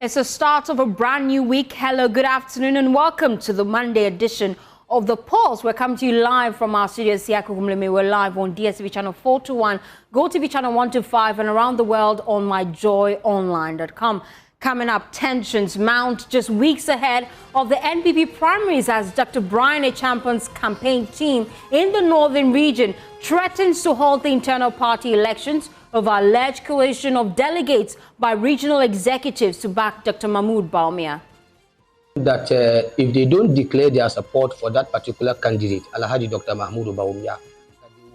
It's the start of a brand new week. Hello, good afternoon, and welcome to the Monday edition of The Pulse. We're coming to you live from our studios here. We're live on DSTV channel 421, GoTV channel 125, and around the world on myjoyonline.com. Coming up, tensions mount just weeks ahead of the NPP primaries as Dr. Bryan Acheampong's campaign team in the northern region threatens to halt the internal party elections over alleged coercion of delegates by regional executives to back Dr. Mahmood Bawumia. That if they don't declare their support for that particular candidate, Alhaji Dr. Mahmood Bawumia,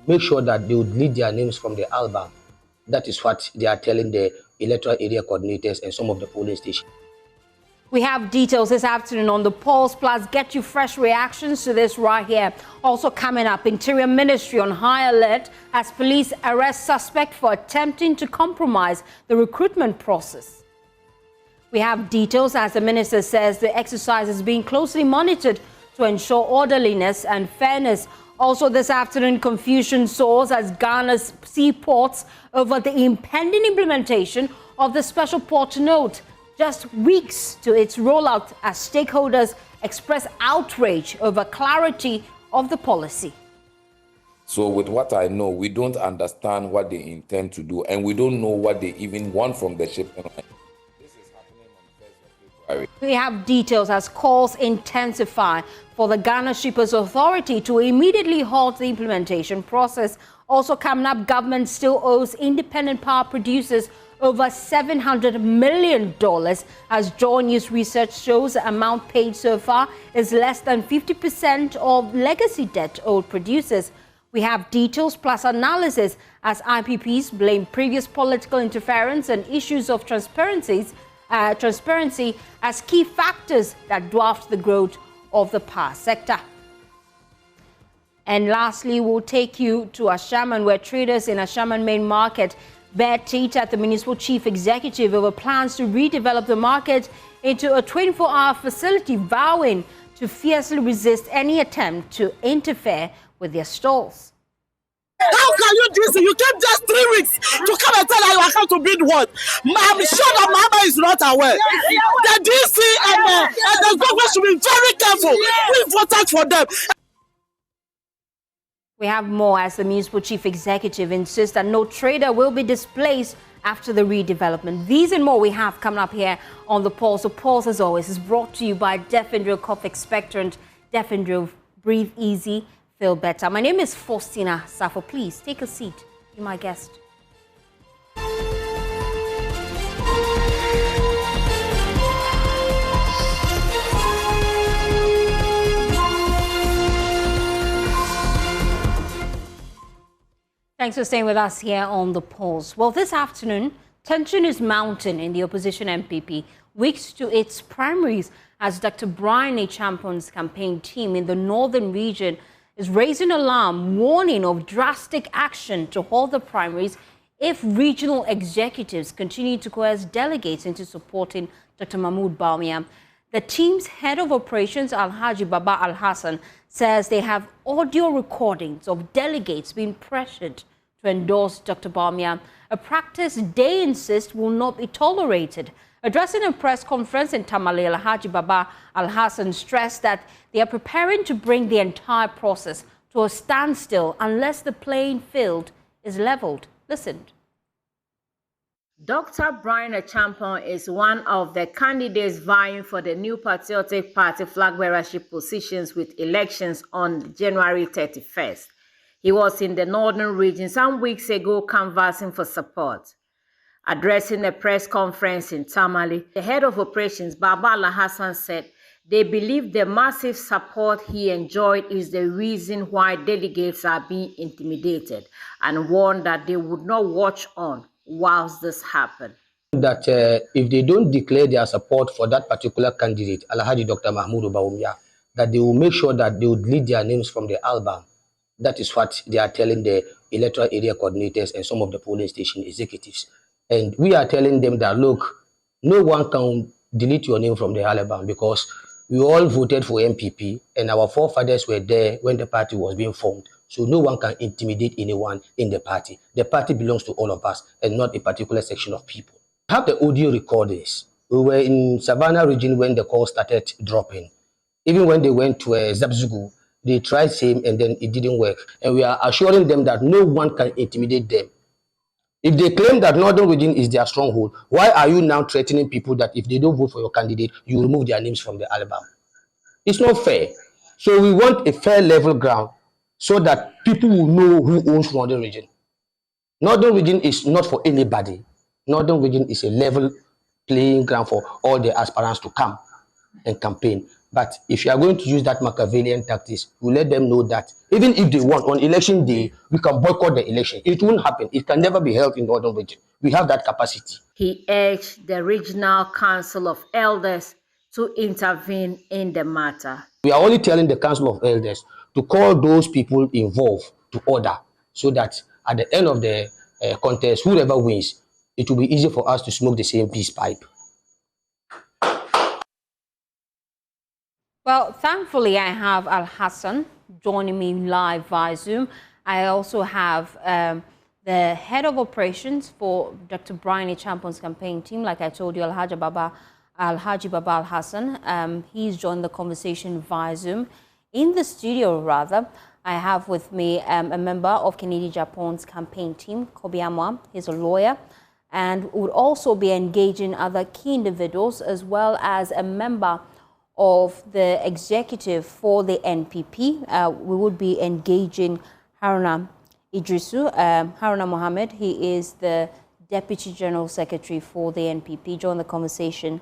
make sure that they would delete their names from the album. That is what they are telling the electoral area coordinators and some of the polling stations. We have details this afternoon on The Pulse, plus get you fresh reactions to this right here. Also coming up, Interior Ministry on high alert as police arrest suspect for attempting to compromise the recruitment process. We have details as the minister says the exercise is being closely monitored to ensure orderliness and fairness. Also this afternoon, confusion soars as Ghana's seaports over the impending implementation of the special port note, just weeks to its rollout as stakeholders express outrage over clarity of the policy. So with what I know, we don't understand what they intend to do, and we don't know what they even want from the shipping line. This is happening on 1st of February. We have details as calls intensify for the Ghana Shippers Authority to immediately halt the implementation process. Also coming up, government still owes independent power producers over $700 million as JoyNews research shows the amount paid so far is less than 50% of legacy debt owed producers. We have details plus analysis as IPPs blame previous political interference and issues of transparency as key factors that dwarfed the growth of the power sector. And lastly, we'll take you to Ashaman, where traders in Ashaman main market bear teeth at the municipal chief executive over plans to redevelop the market into a 24-hour facility, vowing to fiercely resist any attempt to interfere with their stalls. How can you do this? You came just 3 weeks to come and tell her you are come to bid what? I'm sure that Mama is not aware. The DC and the government should be very careful. We voted for them. We have more as the municipal chief executive insists that no trader will be displaced after the redevelopment. These and more we have coming up here on The Pulse. The Pulse, as always, is brought to you by Defendril Cough Expectorant. Defendril, breathe easy, feel better. My name is Faustina Safo. Please take a seat. Be my guest. Thanks for staying with us here on The Pulse. Well, this afternoon, tension is mounting in the opposition MPP, weeks to its primaries, as Dr. Bryan Acheampong's campaign team in the northern region is raising alarm, warning of drastic action to halt the primaries if regional executives continue to coerce delegates into supporting Dr. Mahmood Bawumia. The team's head of operations, Alhaji Baba Al-Hassan, says they have audio recordings of delegates being pressured to endorse Dr. Bawumia, a practice they insist will not be tolerated. Addressing a press conference in Tamale, Alhaji Baba Al-Hassan stressed that they are preparing to bring the entire process to a standstill unless the playing field is leveled. Listen. Dr. Bryan Acheampong is one of the candidates vying for the New Patriotic Party flag bearership positions with elections on January 31st. He was in the northern region some weeks ago canvassing for support. Addressing a press conference in Tamale, the head of operations, Baba Al-Hassan, said they believe the massive support he enjoyed is the reason why delegates are being intimidated, and warned that they would not watch on whilst this happened. That if they don't declare their support for that particular candidate, Alhaji Dr. Mahmood Bawumia, that they will make sure that they would delete their names from the album. That is what they are telling the electoral area coordinators and some of the polling station executives. And we are telling them that, look, no one can delete your name from the album because we all voted for MPP and our forefathers were there when the party was being formed. So no one can intimidate anyone in the party. The party belongs to all of us and not a particular section of people. I have the audio recordings We were in Savannah region when the call started dropping. Even when they went to Zabzugu, they tried same and then it didn't work. And we are assuring them that no one can intimidate them. If they claim that Northern region is their stronghold, why are you now threatening people that if they don't vote for your candidate, you remove their names from the album? It's not fair. So we want a fair level ground so that people will know who owns Northern region. Northern region is not for anybody. Northern region is a level playing ground for all the aspirants to come and campaign. But if you are going to use that Machiavellian tactics, we let them know that even if they want on election day, we can boycott the election. It won't happen. It can never be held in Northern region. We have that capacity. He urged the Regional Council of Elders to intervene in the matter. We are only telling the Council of Elders to call those people involved to order so that at the end of the contest, whoever wins, it will be easy for us to smoke the same peace pipe. Well, thankfully, I have Al Hassan joining me live via Zoom. I also have the head of operations for Dr. Bryan Acheampong's campaign team. Like I told you, Alhaji Baba Al Hassan. He's joined the conversation via Zoom. In the studio, rather, I have with me a member of Kennedy Japan's campaign team, Kobi Amwa. He's a lawyer and would also be engaging other key individuals as well as a member of the executive for the NPP. We would be engaging Haruna Idrisu, Haruna Mohammed. He is the Deputy General Secretary for the NPP. Join the conversation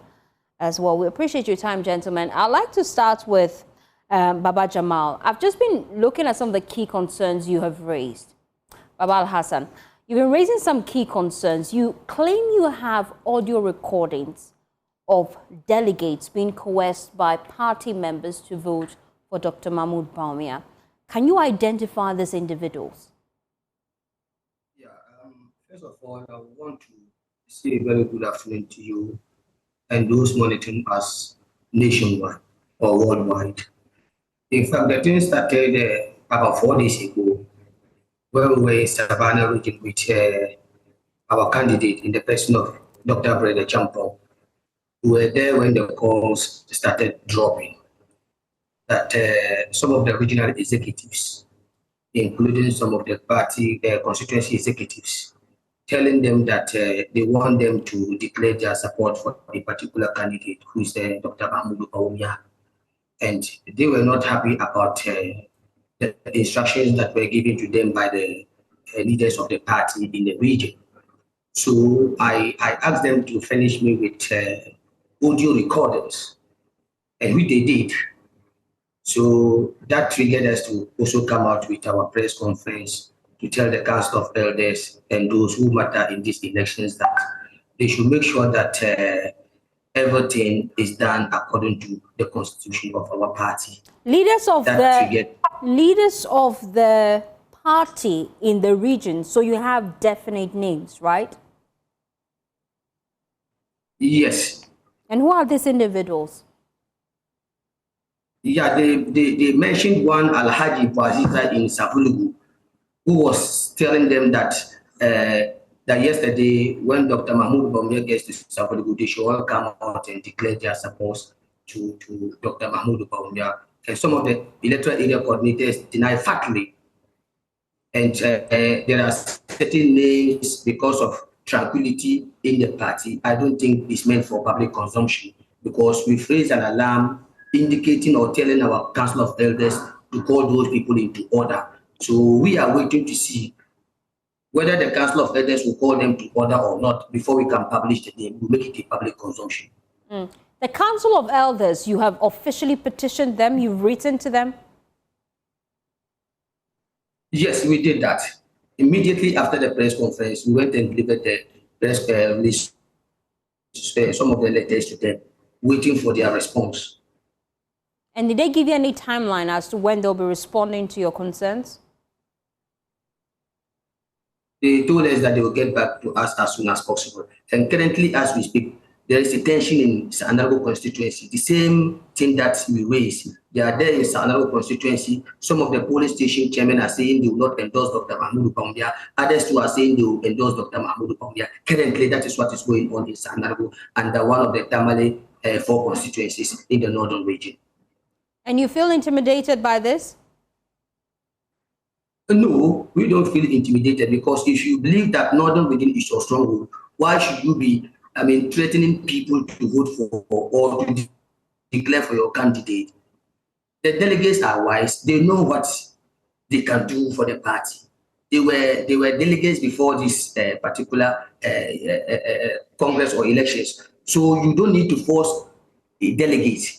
as well. We appreciate your time, gentlemen. I'd like to start with Baba Jamal. I've just been looking at some of the key concerns you have raised. Baba Al Hassan, you've been raising some key concerns. You claim you have audio recordings of delegates being coerced by party members to vote for Dr. Mahmoud Bawumia. Can you identify these individuals? Yeah, first of all, I want to say a very good afternoon to you and those monitoring us nationwide or worldwide. In fact, the thing started about 4 days ago when we were in Savannah region with our candidate in the person of Dr. Bryan Acheampong. We were there when the calls started dropping, that some of the regional executives, including some of the party constituency executives, telling them that they want them to declare their support for a particular candidate, who is Dr. Mahmoud Bawumia. And they were not happy about the instructions that were given to them by the leaders of the party in the region. So I asked them to furnish me with audio recordings, and which they did. So that triggered us to also come out with our press conference to tell the Council of Elders and those who matter in these elections that they should make sure that everything is done according to the constitution of our party. Leaders of the party in the region, so you have definite names, right? Yes. And who are these individuals? Yeah, they mentioned one Alhaji Baziza in Savulugu, who was telling them that that yesterday when Dr. Mahmoud Bawumia gets to Savulugu, they should all come out and declare their support to Dr. Mahmoud Bawumia. And some of the electoral area coordinators deny factly. And there are certain names because of tranquility in the party. I don't think it's meant for public consumption, because we've raised an alarm indicating or telling our Council of Elders to call those people into order. So we are waiting to see whether the Council of Elders will call them to order or not before we can publish the name. We'll make it a public consumption. The Council of Elders, you have officially petitioned them, you've written to them? Yes, we did that. Immediately after the press conference, we went and delivered the press release, some of the letters to them, waiting for their response. And did they give you any timeline as to when they'll be responding to your concerns? They told us that they will get back to us as soon as possible. And currently, as we speak, there is a tension in Sanargo constituency. The same thing that we raised, they are there in Sanargo constituency. Some of the polling station chairmen are saying they will not endorse Dr. Mahmoud Bawumia. Others too are saying they will endorse Dr. Mahmoud Bawumia. Currently, that is what is going on in Sanargo and one of the Tamale 4 constituencies in the northern region. And you feel intimidated by this? No, we don't feel intimidated, because if you believe that northern region is your stronghold, why should you be, threatening people to vote for or to declare for your candidate? The delegates are wise. They know what they can do for the party. They were delegates before this particular Congress or elections. So you don't need to force a delegate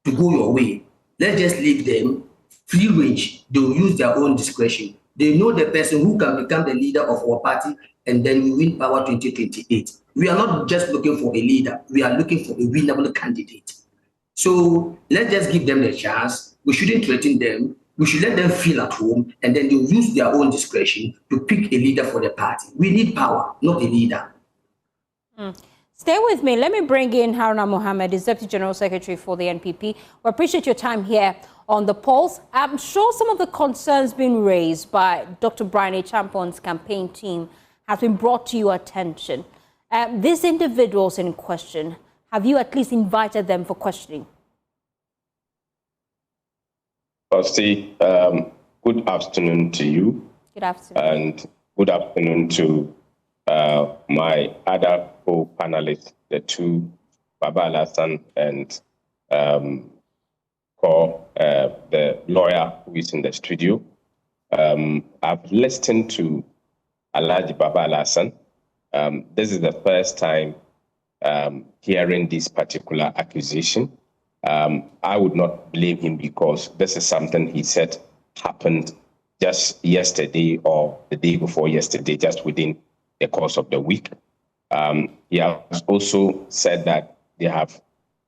to go your way. Let's just leave them free range. They will use their own discretion. They know the person who can become the leader of our party, and then we win power 2028. We are not just looking for a leader. We are looking for a winnable candidate. So let's just give them the chance. We shouldn't threaten them. We should let them feel at home, and then they'll use their own discretion to pick a leader for the party. We need power, not a leader. Stay with me. Let me bring in Haruna Mohammed, is Deputy General Secretary for the NPP. We appreciate your time here on The Pulse. I'm sure some of the concerns being raised by Dr. Bryan Acheampong's campaign team has been brought to your attention. These individuals in question, have you at least invited them for questioning? Firstly, good afternoon to you. Good afternoon. And good afternoon to my other co-panelists, the two, Baba Alasan and the lawyer who is in the studio. I've listened to Alhaji Baba Alasan. This is the first time hearing this particular accusation. I would not blame him, because this is something he said happened just yesterday or the day before yesterday, just within the course of the week. He has also said that they have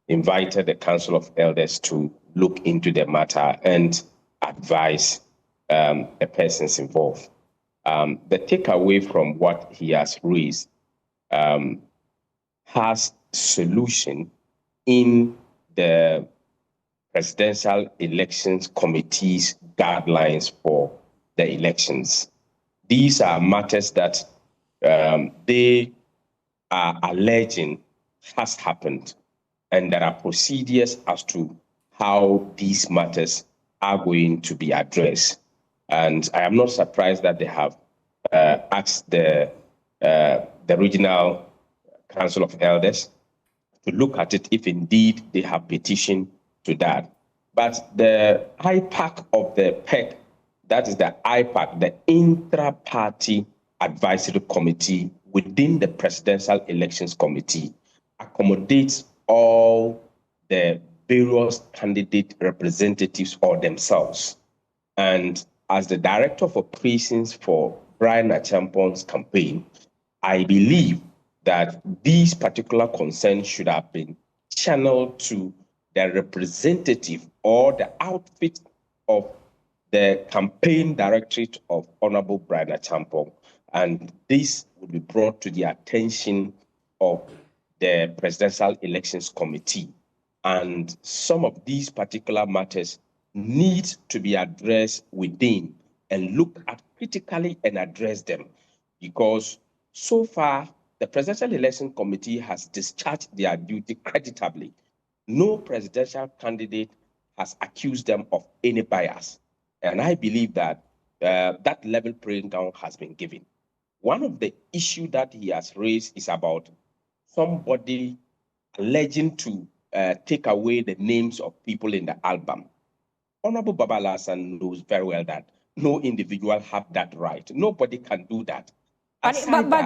invited the Council of Elders to look into the matter and advise the persons involved. The takeaway from what he has raised has solution in the Presidential Elections Committee's guidelines for the elections. These are matters that they are alleging has happened, and there are procedures as to how these matters are going to be addressed. And I am not surprised that they have asked the Regional Council of Elders to look at it if indeed they have petitioned to that. But the IPAC of the PEC, that is the IPAC, the Intra-Party Advisory Committee within the Presidential Elections Committee, accommodates all the various candidate representatives or themselves. And as the Director of Operations for Bryan Acheampong's campaign, I believe that these particular concerns should have been channeled to the representative or the outfit of the campaign directorate of Honorable Bryan Acheampong. And this will be brought to the attention of the Presidential Elections Committee. And some of these particular matters need to be addressed within and look at critically and address them, because so far the Presidential Election Committee has discharged their duty creditably. No presidential candidate has accused them of any bias. And I believe that that level playing ground has been given. One of the issues that he has raised is about somebody alleging to take away the names of people in the album. Honorable Baba Alasan knows very well that no individual have that right. Nobody can do that. But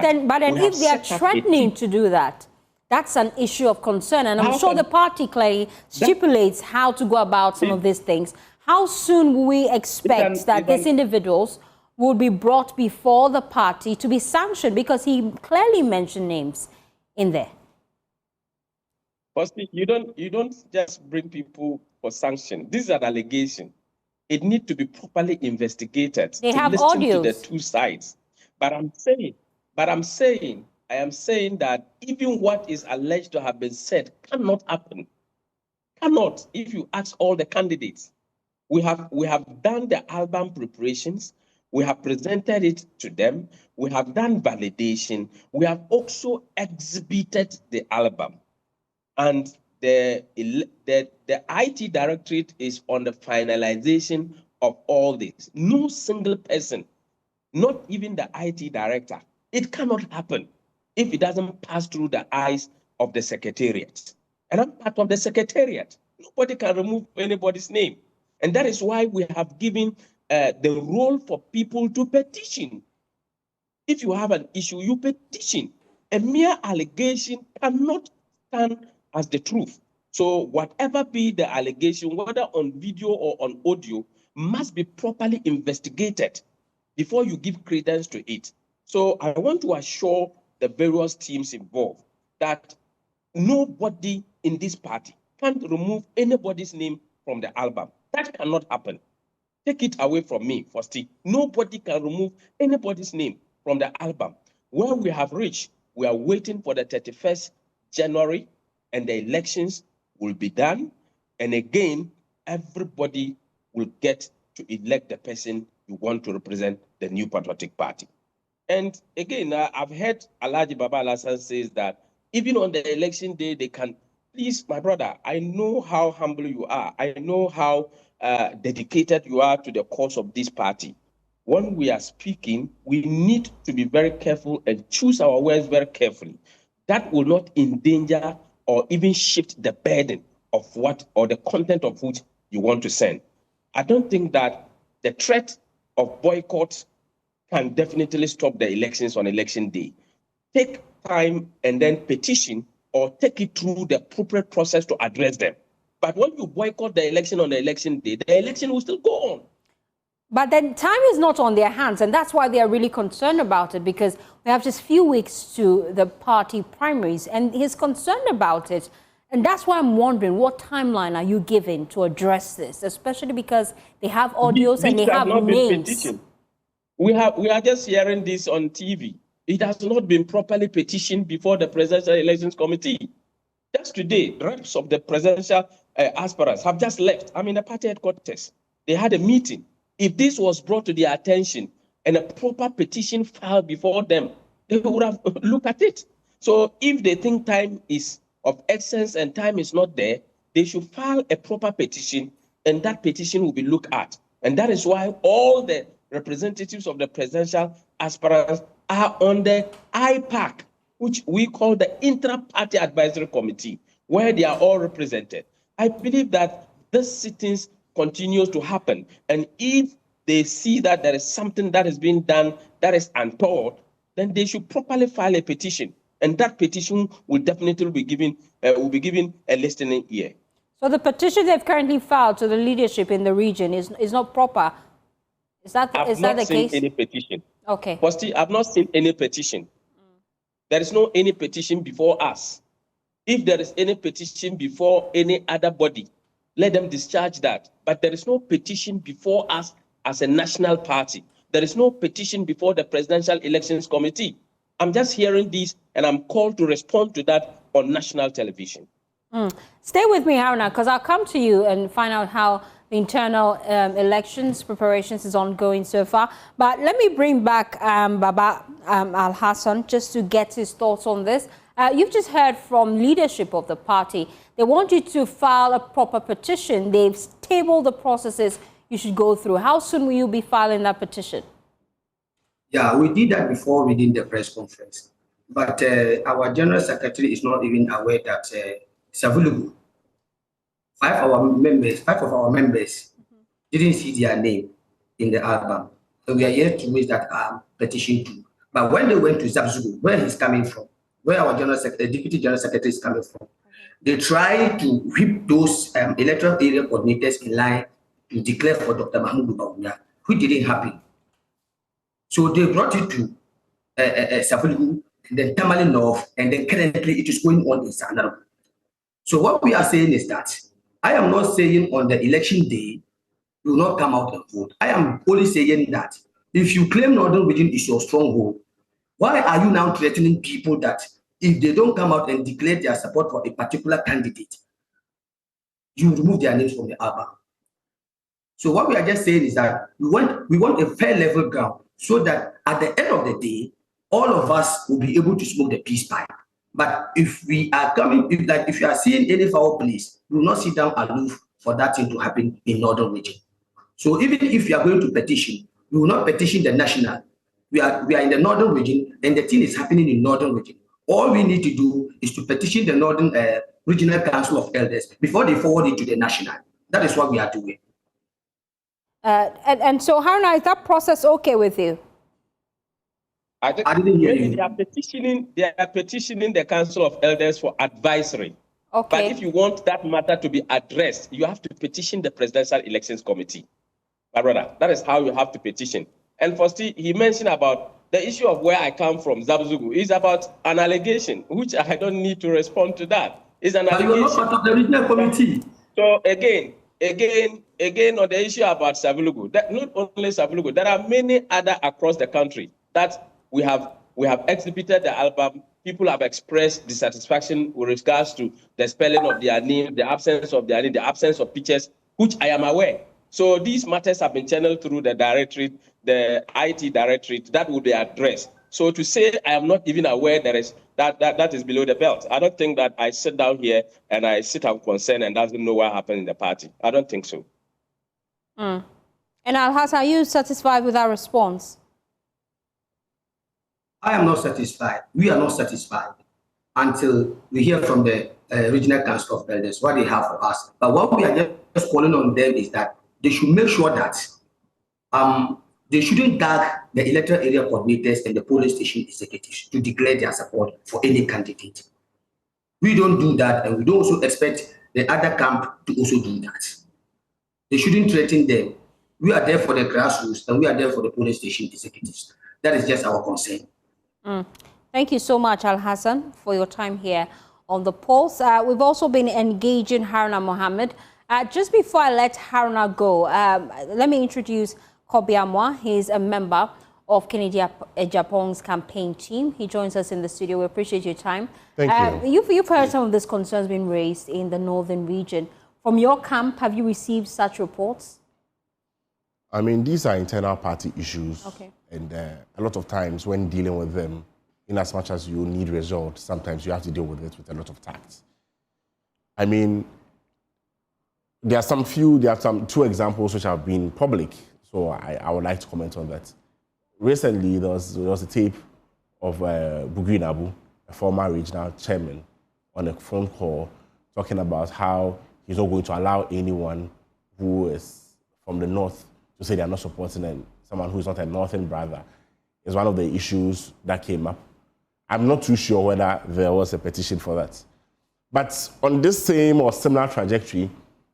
then if they are threatening to do that, that's an issue of concern. And I'm sure the party clearly stipulates how to go about some of these things. How soon will we expect that these individuals will be brought before the party to be sanctioned? Because he clearly mentioned names in there. Firstly, you don't just bring people for sanction. This is an allegation. It needs to be properly investigated. They have listen audios to the two sides. But I'm saying I am saying that even what is alleged to have been said cannot happen. Cannot. If you ask all the candidates, we have done the album preparations. We have presented it to them. We have done validation. We have also exhibited the album. And the IT directorate is on the finalization of all this. No single person, not even the IT director, it cannot happen if it doesn't pass through the eyes of the secretariat. And I'm part of the secretariat. Nobody can remove anybody's name. And that is why we have given the role for people to petition. If you have an issue, you petition. A mere allegation cannot stand as the truth. So whatever be the allegation, whether on video or on audio, must be properly investigated before you give credence to it. So I want to assure the various teams involved that nobody in this party can remove anybody's name from the album. That cannot happen. Take it away from me, first. Nobody can remove anybody's name from the album. Where we have reached, we are waiting for the 31st January, and the elections will be done. And again, everybody will get to elect the person you want to represent the New Patriotic Party. And again, I've heard Alhaji Baba Alasan says that even on the election day, they can, please, my brother, I know how humble you are. I know how dedicated you are to the cause of this party. When we are speaking, we need to be very careful and choose our words very carefully. That will not endanger or even shift the burden of what or the content of which you want to send. I don't think that the threat of boycott can definitely stop the elections on election day. Take time and then petition or take it through the appropriate process to address them. But when you boycott the election on the election day, the election will still go on. But then time is not on their hands, and that's why they are really concerned about it, because we have just few weeks to the party primaries, and he's concerned about it. And that's why I'm wondering, what timeline are you giving to address this, especially because they have audios and they have names? We are just hearing this on TV. It has not been properly petitioned before the Presidential Elections Committee. Just today, reps of the presidential aspirants have just left. I'm in the party headquarters. They had a meeting. If this was brought to their attention and a proper petition filed before them, they would have looked at it. So if they think time is of essence and time is not there, they should file a proper petition, and that petition will be looked at. And that is why all the representatives of the presidential aspirants are on the IPAC, which we call the Intra-Party Advisory Committee, where they are all represented. I believe that this sittings continues to happen. And if they see that there is something that is being done that is untoward, then they should properly file a petition. And that petition will definitely be given a listening ear. So the petition they've currently filed to the leadership in the region is not proper. Is that the case? I've not seen any petition. Okay. Firstly, I've not seen any petition. There is no any petition before us. If there is any petition before any other body, let them discharge that. But there is no petition before us as a national party. There is no petition before the Presidential Elections Committee. I'm just hearing this, and I'm called to respond to that on national television. Stay with me, Haruna, because I'll come to you and find out how the internal elections preparations is ongoing so far. But let me bring back Baba Al-Hassan just to get his thoughts on this. You've just heard from leadership of the party. They want you to file a proper petition. They've tabled the processes you should go through. How soon will you be filing that petition? Yeah, we did that before we did the press conference. But our General Secretary is not even aware that it's available. Five of our members didn't see their name in the album. So we are yet to raise that petition too. But when they went to Zabzugu, where he's coming from, where our Deputy General Secretary is coming from, they tried to whip those electoral area coordinators in line to declare for Dr. Mahmoud Bawumia, which didn't happen. So they brought it to Safuligu, and then Tamale North, and then currently it is going on in Sanaro. So what we are saying is that I am not saying on the election day you will not come out and vote. I am only saying that if you claim Northern Region is your stronghold, Why are you now threatening people that if they don't come out and declare their support for a particular candidate, you remove their names from the album? So what we are just saying is that we want a fair level ground so that at the end of the day, all of us will be able to smoke the peace pipe. But if we are coming, if you are seeing any foul place, we will not sit down aloof for that thing to happen in Northern region. So even if you are going to petition, we will not petition the national. We are in the Northern region, and the thing is happening in Northern region. All we need to do is to petition the Northern Regional Council of Elders before they forward it to the national. That is what we are doing. And so, Haruna, is that process okay with you? I didn't hear you. They are petitioning the Council of Elders for advisory. Okay. But if you want that matter to be addressed, you have to petition the Presidential Elections Committee. My brother, that is how you have to petition. And first, he mentioned about the issue of where I come from, Zabzugu, is about an allegation, which I don't need to respond to that. It's an allegation. But you are not part of the regional committee. So again, on the issue about Savulugu, that not only Savulugu, there are many other across the country that we have exhibited the album. People have expressed dissatisfaction with regards to the spelling of their name, the absence of their name, the absence of pictures, which I am aware. So these matters have been channeled through the directorate, the IT directorate, that will be addressed. So to say I am not even aware that is below the belt. I don't think that I sit down here and I sit out concerned and doesn't know what happened in the party. I don't think so. And Al-Hassan, are you satisfied with our response? I am not satisfied. We are not satisfied until we hear from the Regional Council of Elders what they have for us. But what we are just calling on them is that they should make sure that they shouldn't tag the electoral area coordinators and the polling station executives to declare their support for any candidate. We don't do that, and we don't also expect the other camp to also do that. They shouldn't threaten them. We are there for the grassroots, and we are there for the polling station executives. That is just our concern. Thank you so much, Al-Hassan, for your time here on The Pulse. We've also been engaging Haruna Mohammed. Just before I let Haruna go, let me introduce Kobiamwa. He's a member of Kennedy Acheampong's campaign team. He joins us in the studio. We appreciate your time. Thank you. You've heard some of these concerns being raised in the northern region. From your camp, have you received such reports? I mean, these are internal party issues. Okay. And a lot of times when dealing with them, in as much as you need results, sometimes you have to deal with it with a lot of tact. I mean, there are some two examples which have been public, so I would like to comment on that. Recently, there was a tape of Bugui Nabu, a former regional chairman, on a phone call talking about how he's not going to allow anyone who is from the north to say they are not supporting someone who is not a northern brother. Is one of the issues that came up. I'm not too sure whether there was a petition for that. But on this same or similar trajectory,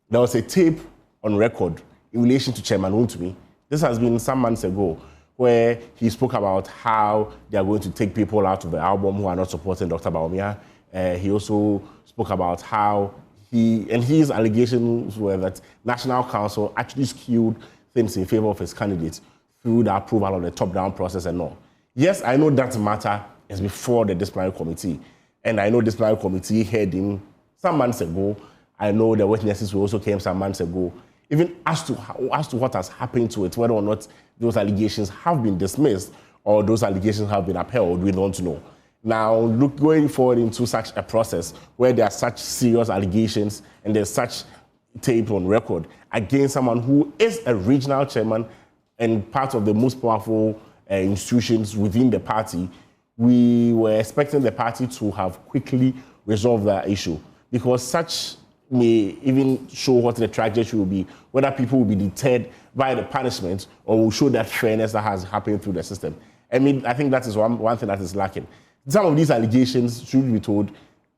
there was a tape on record in relation to Chairman Wontumi. This has been some months ago, where he spoke about how they are going to take people out of the album who are not supporting Dr. Bawumia. He also spoke about how his allegations were that National Council actually skewed things in favor of his candidate through the approval of the top-down process and all. Yes, I know that matter is before the disciplinary committee, and I know the disciplinary committee heard him some months ago. I know the witnesses who also came some months ago. Even as to what has happened to it, whether or not those allegations have been dismissed or those allegations have been upheld, we don't know. Now, going forward into such a process where there are such serious allegations and there's such tape on record against someone who is a regional chairman and part of the most powerful institutions within the party, we were expecting the party to have quickly resolved that issue, because such may even show what the trajectory will be, whether people will be deterred by the punishment or will show that fairness that has happened through the system. I mean, I think that is one thing that is lacking. Some of these allegations should be told.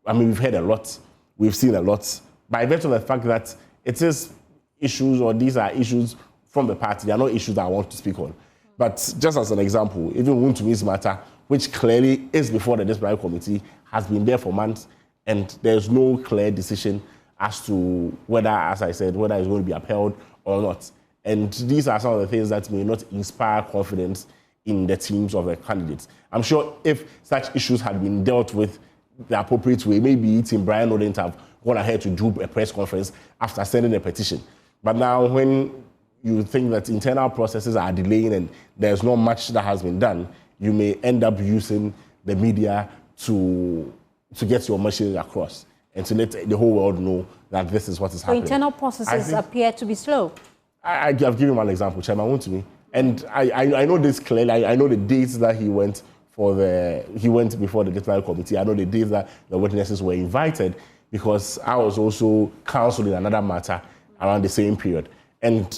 I mean, we've heard a lot, we've seen a lot, by virtue of the fact that it is issues, or these are issues from the party. They are not issues that I want to speak on. But just as an example, even Wuntumi's matter, which clearly is before the disciplinary committee, has been there for months, and there's no clear decision as to whether, as I said, whether it's going to be upheld or not. And these are some of the things that may not inspire confidence in the teams of the candidates. I'm sure if such issues had been dealt with the appropriate way, maybe Team Bryan wouldn't have gone ahead to do a press conference after sending a petition. But now when you think that internal processes are delaying and there's not much that has been done, you may end up using the media to get your message across and to let the whole world know that this is what is happening. So internal processes appear to be slow. I've given one example, Chairman Wontumi, and I know this clearly. I know the dates that he went before the disciplinary committee. I know the dates that the witnesses were invited, because I was also counsel in another matter around the same period. And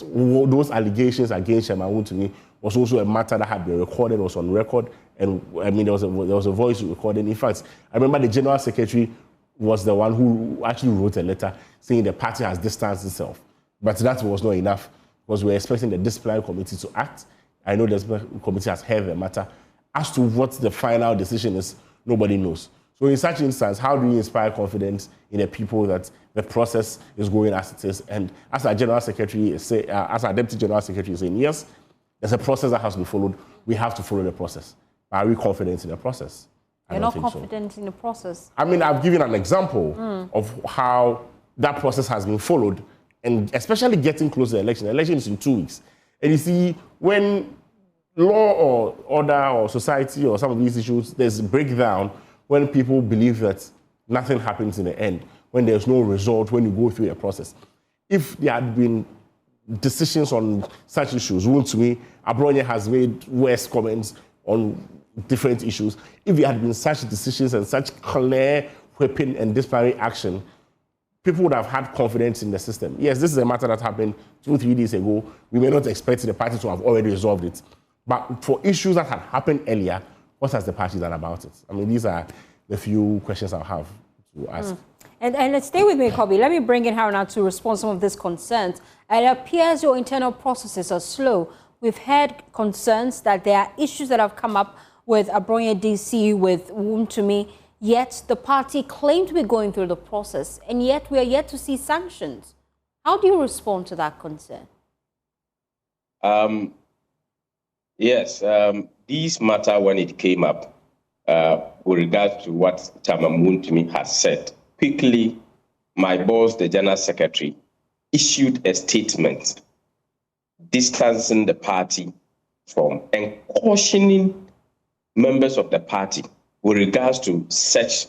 those allegations against Chairman Wontumi was also a matter that had been recorded, was on record, and I mean there was a voice recording. In fact, I remember the General Secretary was the one who actually wrote a letter saying the party has distanced itself. But that was not enough, because we were expecting the disciplinary committee to act. I know the disciplinary committee has heard the matter. As to what the final decision is, nobody knows. So in such instance, how do you inspire confidence in the people that the process is going as it is? And as our General Secretary as our Deputy General Secretary is saying, yes, there's a process that has to be followed. We have to follow the process. Are we confident in the process? You're not confident in the process? I mean, I've given an example of how that process has been followed, and especially getting close to the election. The election is in 2 weeks. And you see, when law or order or society or some of these issues, there's a breakdown when people believe that nothing happens in the end, when there's no result, when you go through a process. If there had been decisions on such issues, Wontumi, Abranya has made worse comments on different issues. If there had been such decisions and such clear whipping and disciplinary action, people would have had confidence in the system. Yes, this is a matter that happened 2-3 days ago. We may not expect the party to have already resolved it. But for issues that had happened earlier, what has the party done about it? I mean, these are the few questions I'll have to ask. And let's stay with me, Kobe. Let me bring in Haruna to respond to some of these concerns. It appears your internal processes are slow. We've had concerns that there are issues that have come up with Abranya DC, with Wontumi, yet the party claimed to be going through the process, and yet we are yet to see sanctions. How do you respond to that concern? Yes, this matter, when it came up, with regard to what Chairman Wontumi has said, quickly, my boss, the General Secretary, issued a statement distancing the party from and cautioning members of the party with regards to such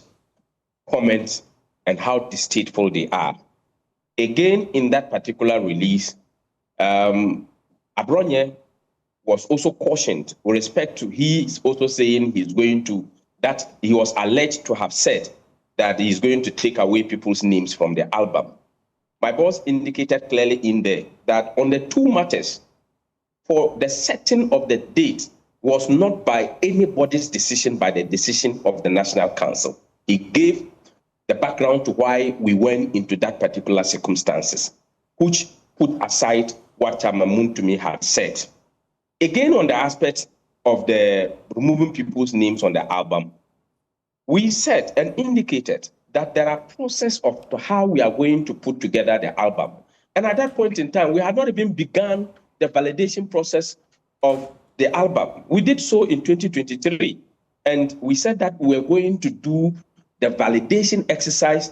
comments and how distasteful they are. Again, in that particular release, Abranya was also cautioned with respect to, he's also saying that he was alleged to have said that he's going to take away people's names from the album. My boss indicated clearly in there that on the two matters, for the setting of the date was not by anybody's decision, by the decision of the National Council. He gave the background to why we went into that particular circumstances, which put aside what Chairman Wontumi had said. Again, on the aspect of the removing people's names on the album, we said and indicated that there are processes of how we are going to put together the album. And at that point in time, we had not even begun the validation process of the album. We did so in 2023. And we said that we were going to do the validation exercise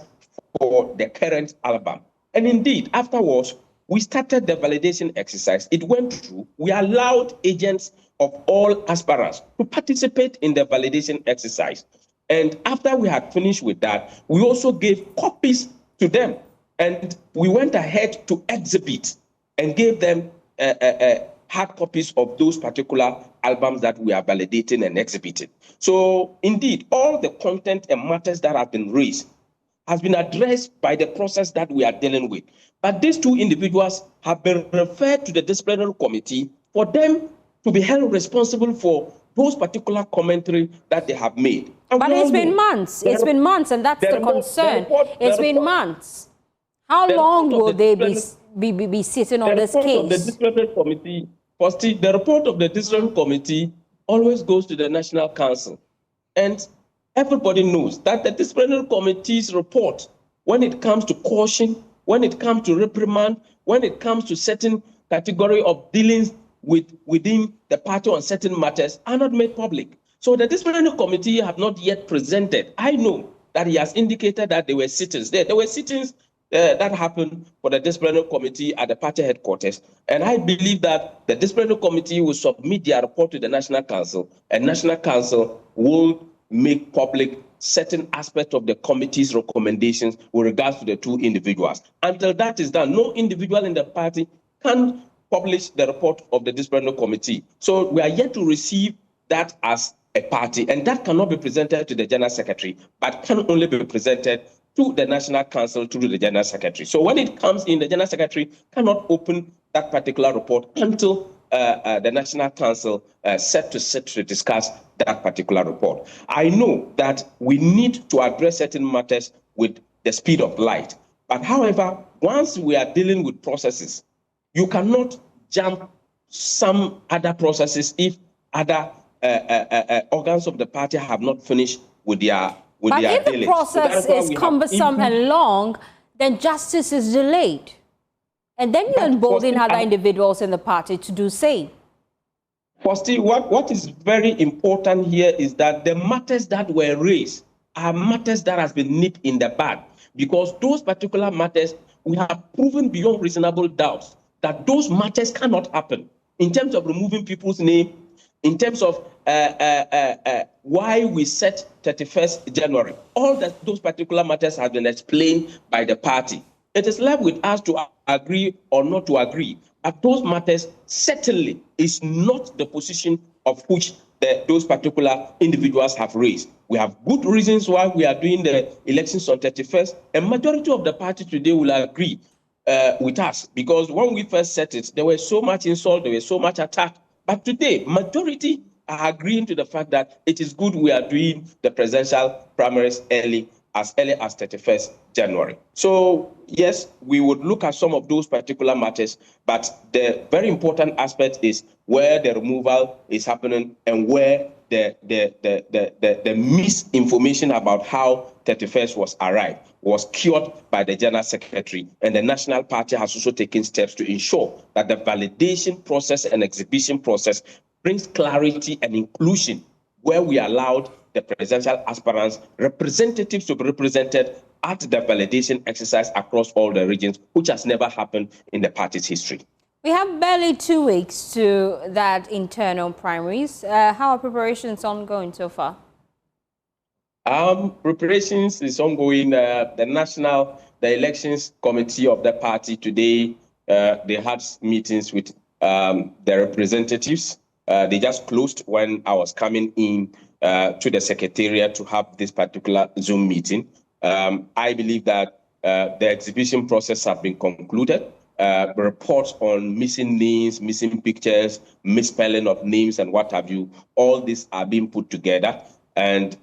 for the current album. And indeed, afterwards, we started the validation exercise. It went through. We allowed agents of all aspirants to participate in the validation exercise. And after we had finished with that, we also gave copies to them. And we went ahead to exhibit and gave them hard copies of those particular albums that we are validating and exhibiting. So indeed, all the content and matters that have been raised has been addressed by the process that we are dealing with. But these two individuals have been referred to the disciplinary committee for them to be held responsible for those particular commentary that they have made. And but it's been months. It's been months, and that's the concern. It's been months. How long will they be sitting on this case? The disciplinary committee, firstly, the report of the disciplinary committee always goes to the National Council. And everybody knows that the disciplinary committee's report, when it comes to caution, when it comes to reprimand, when it comes to certain category of dealings within the party on certain matters are not made public. So the disciplinary committee have not yet presented. I know that he has indicated that there were sittings there. There were sittings that happened for the disciplinary committee at the party headquarters. And I believe that the disciplinary committee will submit their report to the National Council, and National Council will make public certain aspects of the committee's recommendations with regards to the two individuals. Until that is done, no individual in the party can publish the report of the disciplinary committee. So we are yet to receive that as a party, and that cannot be presented to the General Secretary, but can only be presented to the National Council, to the General Secretary. So when it comes in, the General Secretary cannot open that particular report until the National Council set to discuss that particular report. I know that we need to address certain matters with the speed of light. But however, once we are dealing with processes, you cannot jump some other processes if other organs of the party have not finished with their But if the process is cumbersome and long, then justice is delayed. And then you embolden other individuals in the party to do same. Firstly, what is very important here is that the matters that were raised are matters that has been nipped in the bud, because those particular matters, we have proven beyond reasonable doubts that those matters cannot happen in terms of removing people's name, in terms of why we set 31st January. All those particular matters have been explained by the party. It is left with us to agree or not to agree. But those matters certainly is not the position of which those particular individuals have raised. We have good reasons why we are doing the elections on 31st. A majority of the party today will agree with us, because when we first set it, there was so much insult, there was so much attack. But today, majority are agreeing to the fact that it is good we are doing the presidential primaries early as 31st January. So yes, we would look at some of those particular matters, but the very important aspect is where the removal is happening and where the misinformation about how 31st was arrived was cured by the General Secretary, and the National Party has also taken steps to ensure that the validation process and exhibition process brings clarity and inclusion, where we allowed the presidential aspirants, representatives to be represented at the validation exercise across all the regions, which has never happened in the party's history. We have barely 2 weeks to that internal primaries. How are preparations ongoing so far? Preparations is ongoing. The elections committee of the party today, they had meetings with the representatives. They just closed when I was coming in to the secretariat to have this particular Zoom meeting. I believe that the exhibition process has been concluded. Reports on missing names, missing pictures, misspelling of names and what have you, all these are being put together, and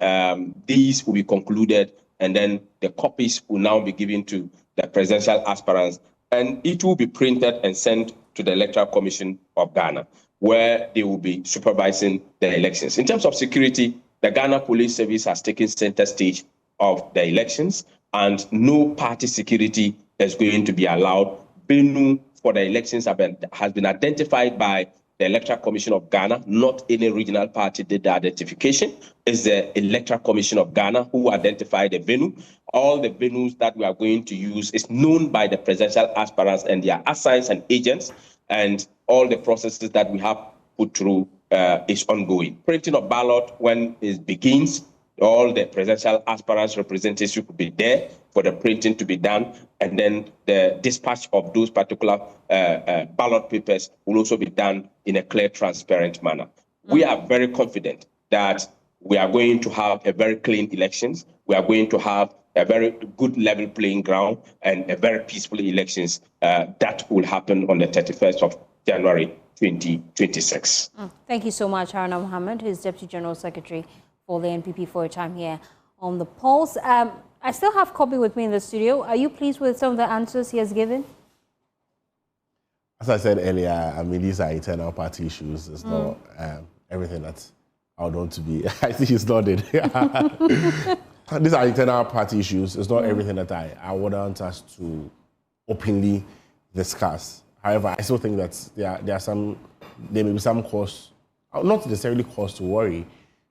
these will be concluded, and then the copies will now be given to the presidential aspirants, and it will be printed and sent to the Electoral Commission of Ghana, where they will be supervising the elections. In terms of security, the Ghana Police Service has taken center stage of the elections, and no party security is going to be allowed. Venue for the elections has been identified by the Electoral Commission of Ghana. Not any regional party did the identification. It's the Electoral Commission of Ghana who identified the venue. All the venues that we are going to use is known by the presidential aspirants and their assigns and agents, and all the processes that we have put through is ongoing. Printing of ballot, when it begins, all the presidential aspirants representatives will be there for the printing to be done, and then the dispatch of those particular ballot papers will also be done in a clear, transparent manner. We are very confident that we are going to have a very clean elections. We are going to have a very good level playing ground and a very peaceful elections that will happen on the 31st of January 2026. Thank you so much, Haruna Mohammed, who's Deputy General Secretary for the NPP, for your time here on the polls. I still have Kobe with me in the studio. Are you pleased with some of the answers he has given? As I said earlier, I mean, these are internal party issues. It's not everything that I would want to be. I think he's nodded. These are internal party issues. It's not everything that I would want us to openly discuss. However, I still think that there are some there may be some cause, not necessarily cause to worry,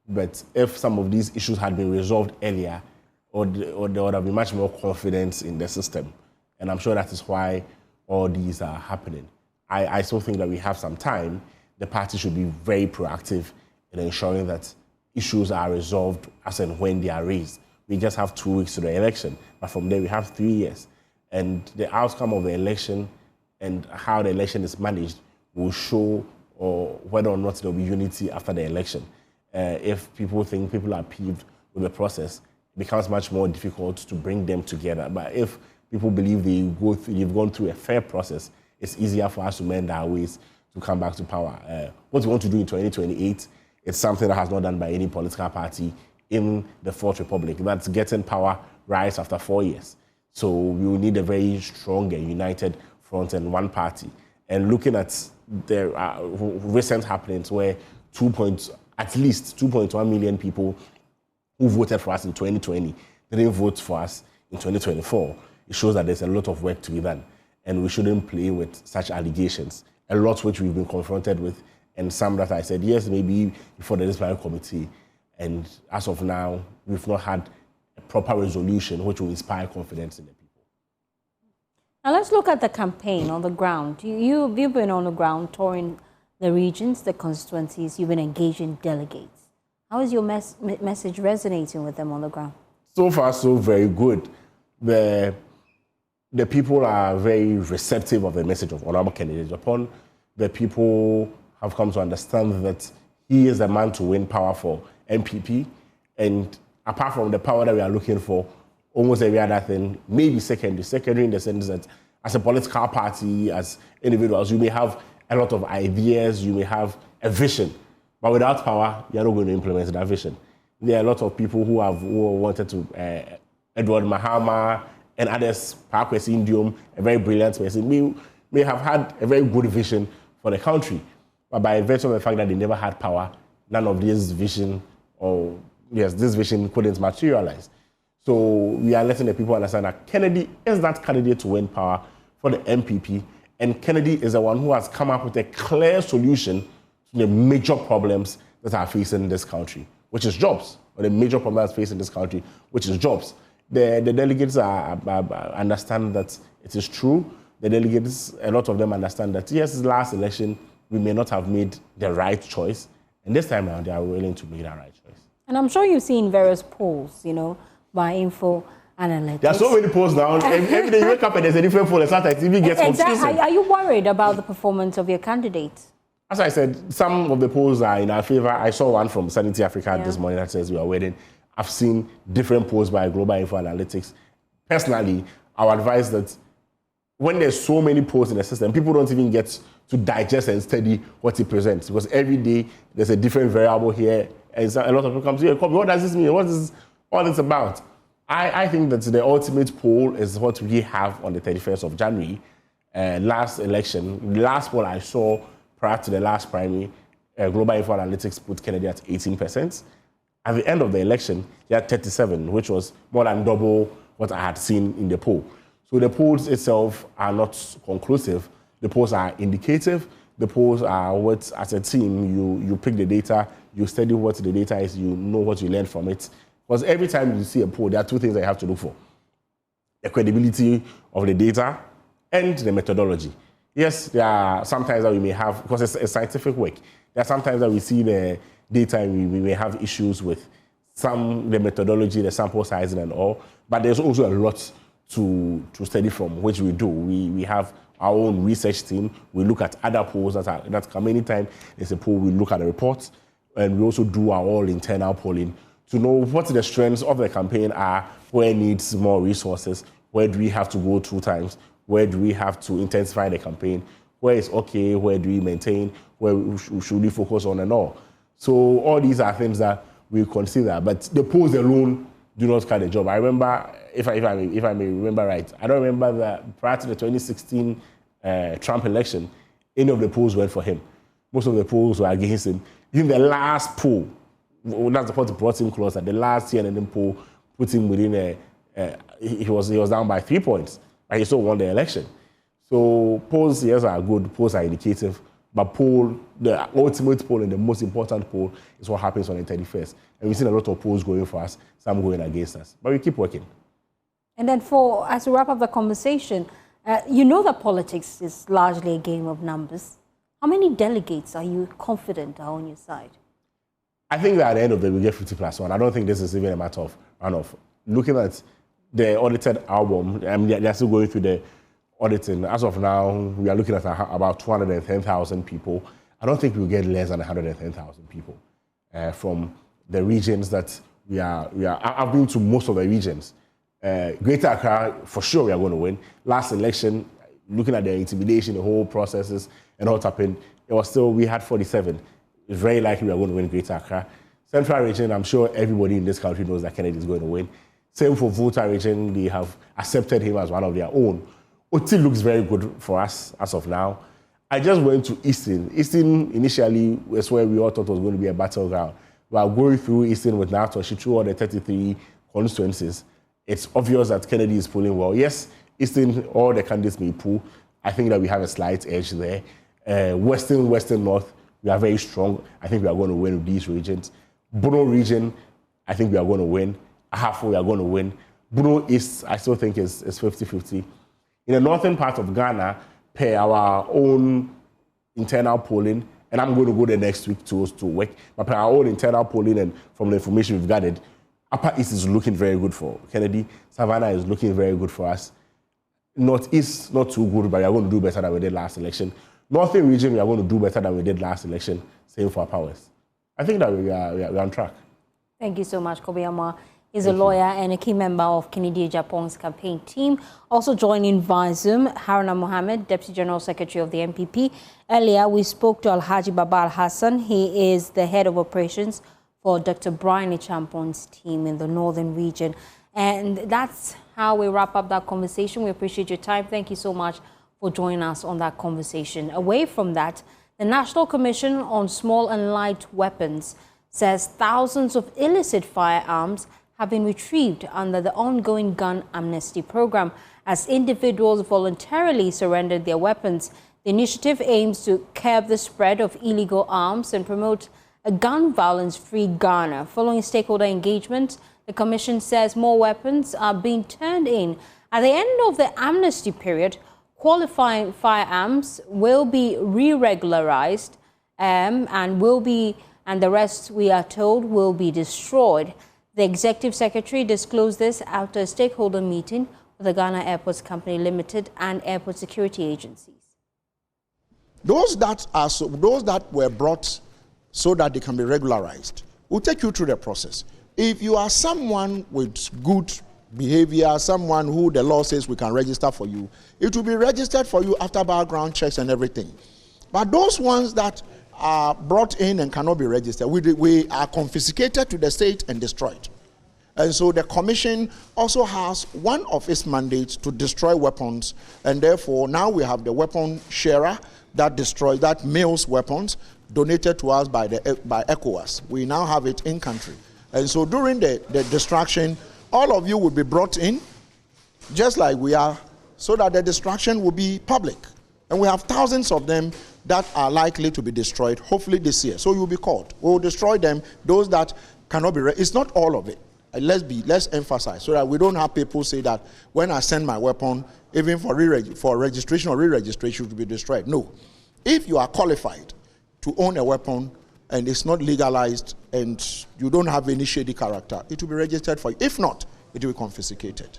but if some of these issues had been resolved earlier, or there would have been much more confidence in the system. And I'm sure that is why all these are happening. I still think that we have some time. The party should be very proactive in ensuring that issues are resolved as and when they are raised. We just have 2 weeks to the election, but from there we have 3 years. And the outcome of the election and how the election is managed will show whether or not there will be unity after the election. If people think people are peeved with the process, it becomes much more difficult to bring them together. But if people believe they've gone through a fair process, it's easier for us to mend our ways to come back to power. What we want to do in 2028, it's something that has not done by any political party in the Fourth Republic. That's getting power right after 4 years. So we will need a very strong and united front and one party. And looking at the recent happenings where at least 2.1 million people who voted for us in 2020 didn't vote for us in 2024, it shows that there's a lot of work to be done. And we shouldn't play with such allegations, a lot which we've been confronted with, and some that I said, yes, maybe before the disciplinary committee. And as of now, we've not had a proper resolution which will inspire confidence in the people. Now let's look at the campaign on the ground. You've been on the ground touring the regions, the constituencies, you've been engaging delegates. How is your message resonating with them on the ground? So far, so very good. The people are very receptive of the message of Honorable Kennedy Acheampong. The people have come to understand that he is the man to win power for MPP. And apart from the power that we are looking for, almost every other thing may be secondary. Secondary in the sense that as a political party, as individuals, you may have a lot of ideas, you may have a vision, but without power, you're not going to implement that vision. There are a lot of people who wanted to, Edward Mahama and others, Parkwesi Indium, a very brilliant person, may have had a very good vision for the country, but by virtue of the fact that they never had power, none of this vision, this vision couldn't materialize. So we are letting the people understand that Kennedy is that candidate to win power for the MPP, and Kennedy is the one who has come up with a clear solution to the major problems that are facing this country, which is jobs, or the major problems facing this country, which is jobs. The delegates understand that it is true. The delegates, a lot of them understand that, yes, last election, we may not have made the right choice, and this time around, they are willing to make that right choice. And I'm sure you've seen various polls, by Info Analytics. There are so many polls now. Every day you wake up and there's a different poll. It's not like TV gets confusing. Are you worried about the performance of your candidates? As I said, some of the polls are in our favor. I saw one from Sanity Africa this morning that says we are winning. I've seen different polls by Global Info Analytics. Personally, I would advise that when there's so many polls in the system, people don't even get to digest and study what it presents, because every day there's a different variable here, and a lot of people come to you, what does this mean? What is all this about? I think that the ultimate poll is what we have on the 31st of January. Last election, the last poll I saw prior to the last primary, Global Info Analytics put Kennedy at 18%. At the end of the election, he had 37%, which was more than double what I had seen in the poll. So the polls itself are not conclusive. The polls are indicative. The polls are what, as a team, you pick the data, you study what the data is, you know what you learn from it. Because every time you see a poll, there are two things that you have to look for: the credibility of the data and the methodology. Yes, there are sometimes that we may have, because it's a scientific work, there are sometimes that we see the data and we may have issues with the methodology, the sample sizing and all, but there's also a lot to study from, which we do. We have our own research team. We look at other polls that come anytime there's a poll, we look at the reports, and we also do our all internal polling to know what the strengths of the campaign are, where it needs more resources, where do we have to go 2 times, where do we have to intensify the campaign, where is okay, where do we maintain, where should we focus on and all. So all these are things that we consider, but the polls alone do not cut the job. I remember, if I may remember right, I don't remember that prior to the 2016 Trump election, any of the polls went for him. Most of the polls were against him. Even the last poll, that's what brought him closer. The last CNN poll put him within he was down by 3 points, but he still won the election. So polls, yes, are good. Polls are indicative, But the ultimate poll and the most important poll is what happens on the 31st. And we've seen a lot of polls going for us, some going against us. But we keep working. And then as we wrap up the conversation, you know that politics is largely a game of numbers. How many delegates are you confident are on your side? I think that at the end of the day, we get 50+1. I don't think this is even a matter of runoff. Looking at the audited album, they're still going through the auditing. As of now, we are looking at about 210,000 people. I don't think we'll get less than 110,000 people from the regions that we are. I've been to most of the regions. Greater Accra, for sure, we are going to win. Last election, looking at the intimidation, the whole processes, and what happened, we had 47. It's very likely we are going to win Greater Accra. Central region, I'm sure everybody in this country knows that Kennedy is going to win. Same for Volta region, they have accepted him as one of their own. Oti looks very good for us as of now. I just went to Eastern. Eastern initially was where we all thought was going to be a battleground. We are going through Eastern with Natoshi through all the 33 constituencies. It's obvious that Kennedy is pulling well. Yes, Eastern, all the candidates may pull. I think that we have a slight edge there. Western North, we are very strong. I think we are going to win with these regions. Bono region, I think we are going to win. Ahafo, we are going to win. Bono East, I still think is 50-50. In the northern part of Ghana, per our own internal polling, and I'm going to go there next week to work, but per our own internal polling and from the information we've gathered, Upper East is looking very good for Kennedy. Savannah is looking very good for us. Northeast, not too good, but we are going to do better than we did last election. Northern region, we are going to do better than we did last election. Same for Upper West. I think that we are on track. Thank you so much, Kobiama. He's a lawyer and a key member of Kennedy Acheampong's campaign team. Also joining via Zoom, Haruna Mohammed, Deputy General Secretary of the MPP. Earlier, we spoke to Alhaji Baba Al-Hassan. He is the head of operations for Dr. Bryan Acheampong's team in the northern region. And that's how we wrap up that conversation. We appreciate your time. Thank you so much for joining us on that conversation. Away from that, the National Commission on Small and Light Weapons says thousands of illicit firearms have been retrieved under the ongoing gun amnesty program. As individuals voluntarily surrendered their weapons, the initiative aims to curb the spread of illegal arms and promote a gun violence-free Ghana. Following stakeholder engagement, the Commission says more weapons are being turned in. At the end of the amnesty period, qualifying firearms will be re-regularized and the rest, we are told, will be destroyed. The Executive Secretary disclosed this after a stakeholder meeting with the Ghana Airports Company Limited and airport security agencies. Those that were brought so that they can be regularized, we'll take you through the process. If you are someone with good behavior, someone who the law says we can register for you, it will be registered for you after background checks and everything. But those ones that are brought in and cannot be registered, we are confiscated to the state and destroyed. And so the Commission also has one of its mandates to destroy weapons, and therefore now we have the weapon sharer that mails weapons donated to us by ECOWAS. We now have it in country. And so during the destruction, all of you will be brought in, just like we are, so that the destruction will be public. And we have thousands of them that are likely to be destroyed, hopefully this year. So you'll be caught. We'll destroy them, those that cannot be, it's not all of it. Let's emphasize, so that we don't have people say that when I send my weapon, even for registration or re-registration, it will be destroyed. No. If you are qualified to own a weapon and it's not legalized and you don't have any shady character, it will be registered for you. If not, it will be confiscated.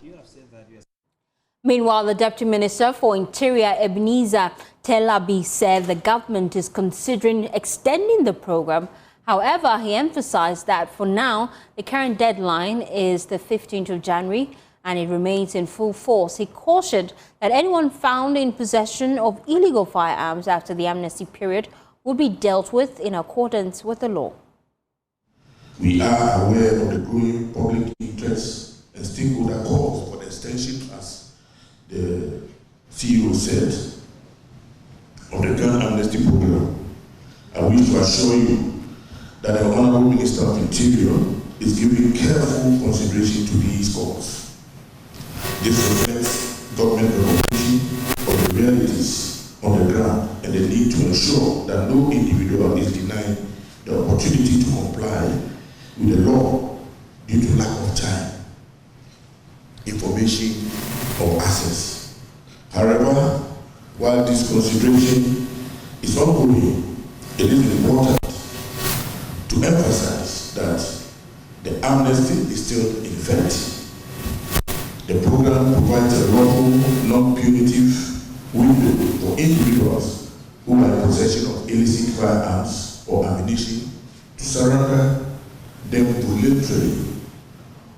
Meanwhile, the Deputy Minister for Interior, Ebenezer Telabi, said the government is considering extending the program. However, he emphasized that for now, the current deadline is the 15th of January and it remains in full force. He cautioned that anyone found in possession of illegal firearms after the amnesty period will be dealt with in accordance with the law. We are aware of the growing public interest and stakeholder calls for the extension, as the CEO said, of the gun amnesty program. I wish to assure you that the Honorable Minister of Interior is giving careful consideration to these calls. This reflects government recognition of the realities on the ground and the the need to ensure that no individual is denied the opportunity to comply with the law due to lack of time, information, or access. However, while this consideration is ongoing, it is important to emphasize that the amnesty is still in effect. The program provides a lawful, non-punitive window for individuals who are in possession of illicit firearms or ammunition to surrender them voluntarily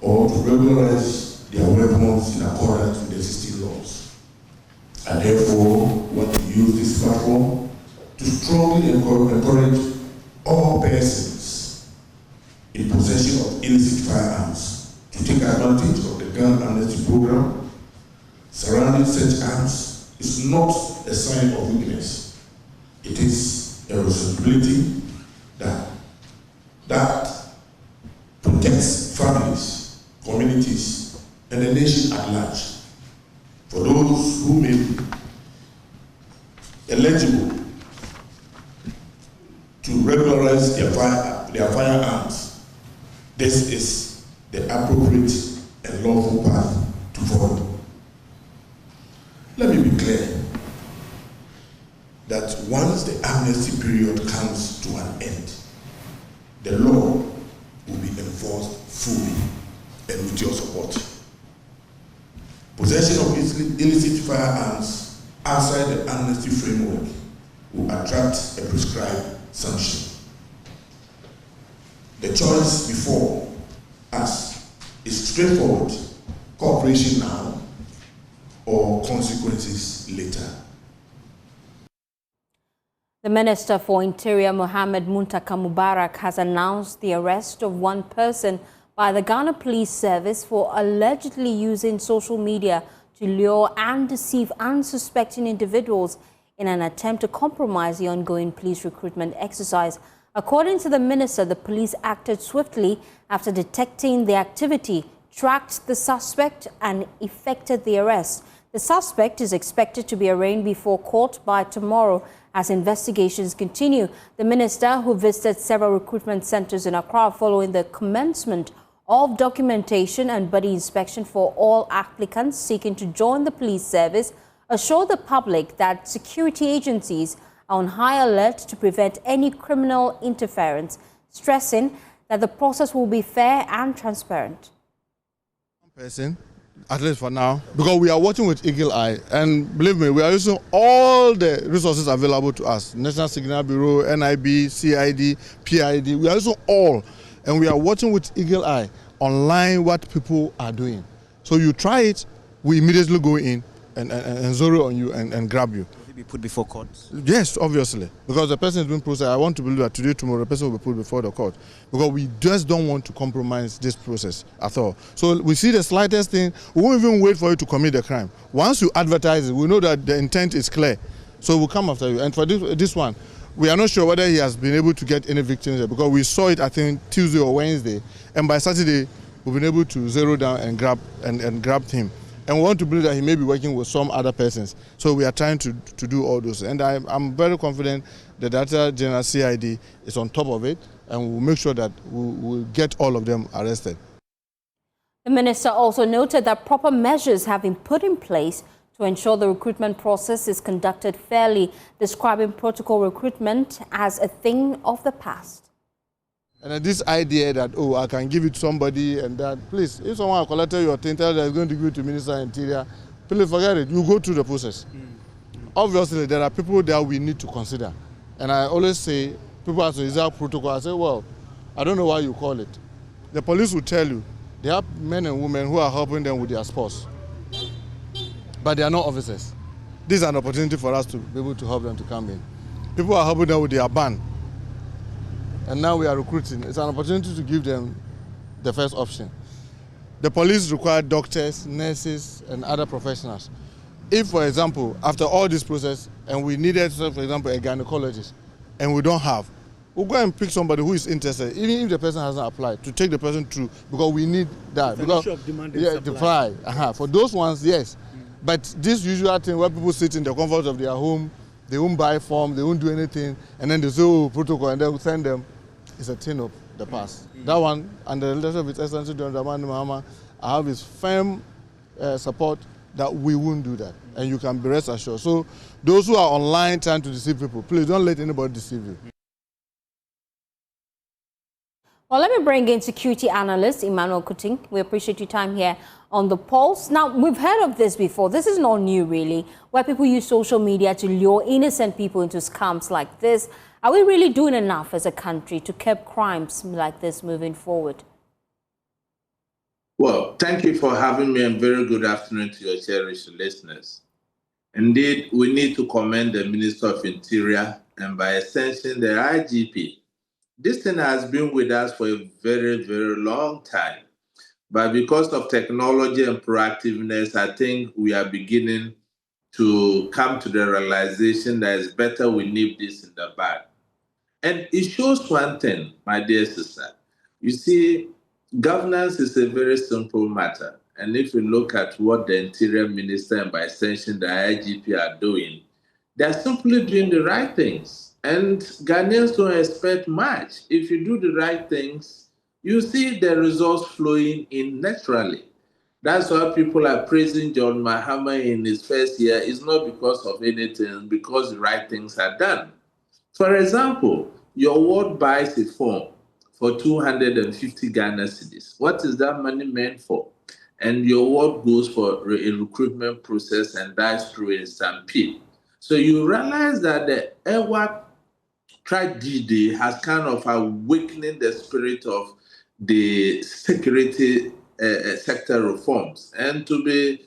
or to regularize their weapons in accordance with the existing laws. I therefore want to use this platform to strongly encourage all persons in possession of illicit firearms to take advantage of the gun amnesty program. Surrounding such arms is not a sign of weakness. It is a responsibility that protects families, communities, and the nation at large. For those who may be eligible to regularize their firearms, this is the appropriate and lawful path to follow. Let me be clear that once the amnesty period comes to an end, the law will be enforced fully and with your support. Possession of illicit firearms outside the amnesty framework will attract a prescribed sanction. The choice before us is straightforward: cooperation now or consequences later. The Minister for Interior, Mohammed Muntaka Mubarak, has announced the arrest of one person by the Ghana Police Service for allegedly using social media to lure and deceive unsuspecting individuals in an attempt to compromise the ongoing police recruitment exercise. According to the minister, the police acted swiftly after detecting the activity, tracked the suspect and effected the arrest. The suspect is expected to be arraigned before court by tomorrow as investigations continue. The minister, who visited several recruitment centers in Accra following the commencement of documentation and body inspection for all applicants seeking to join the police service, assured the public that security agencies are on high alert to prevent any criminal interference, stressing that the process will be fair and transparent. Person, at least for now, because we are working with Eagle Eye, and believe me, we are using all the resources available to us: National Signal Bureau, NIB, CID, PID. We are using all, and we are watching with Eagle Eye online what people are doing. So you try it, we immediately go in and zero on you and grab you. Will it be put before court? Yes, obviously, because the person is being processed. I want to believe that today, tomorrow, the person will be put before the court, because we just don't want to compromise this process at all. So we see the slightest thing, we won't even wait for you to commit the crime. Once you advertise it, we know that the intent is clear, so we'll come after you. And for this one, we are not sure whether he has been able to get any victims there, because we saw it, I think, Tuesday or Wednesday, and by Saturday, we've been able to zero down and grab him. And we want to believe that he may be working with some other persons. So we are trying to do all those. And I'm very confident the Director General CID is on top of it, and we'll make sure that we'll get all of them arrested. The minister also noted that proper measures have been put in place to ensure the recruitment process is conducted fairly, describing protocol recruitment as a thing of the past. And this idea that, oh, I can give it to somebody and that, please, if someone collected your thing, tell them they're going to give it to Minister of Interior, please forget it. You go through the process. Obviously, there are people that we need to consider. And I always say, people have to use that protocol. I say, well, I don't know why you call it. The police will tell you, they have men and women who are helping them with their spouse, but they are not officers. This is an opportunity for us to be able to help them to come in. People are helping them with their band. And now we are recruiting. It's an opportunity to give them the first option. The police require doctors, nurses, and other professionals. If, for example, after all this process, and we needed, for example, a gynecologist, and we don't have, we'll go and pick somebody who is interested, even if the person hasn't applied, to take the person through, because we need that. Because, supply. For those ones, yes. But this usual thing where people sit in the comfort of their home, they won't buy form, they won't do anything, and then they say, oh, protocol, and they'll send them. It's a thing of the past. That one, under the leadership of His Excellency John Dramani Mahama, I have his firm support that we won't do that, and you can be rest assured. So those who are online trying to deceive people, please don't let anybody deceive you. Well, let me bring in security analyst Emmanuel Kuting. We appreciate your time here on The Pulse. Now, we've heard of this before. This is not new, really, where people use social media to lure innocent people into scams like this. Are we really doing enough as a country to curb crimes like this moving forward? Well, thank you for having me, and very good afternoon to your cherished listeners. Indeed, we need to commend the Minister of Interior and, by extension, the IGP. This thing has been with us for a very, very long time. But because of technology and proactiveness, I think we are beginning to come to the realization that it's better we nip this in the bud. And it shows one thing, my dear sister. You see, governance is a very simple matter. And if you look at what the Interior Minister and, by extension, the IGP are doing, they're simply doing the right things. And Ghanaians don't expect much. If you do the right things, you see the results flowing in naturally. That's why people are praising John Mahama in his first year. It's not because of anything, because the right things are done. For example, your ward buys a form for 250 Ghana cedis. What is that money meant for? And your ward goes for a recruitment process and dies through a stampede. So you realize that the EWAC tragedy has kind of awakened the spirit of the security sector reforms. And to be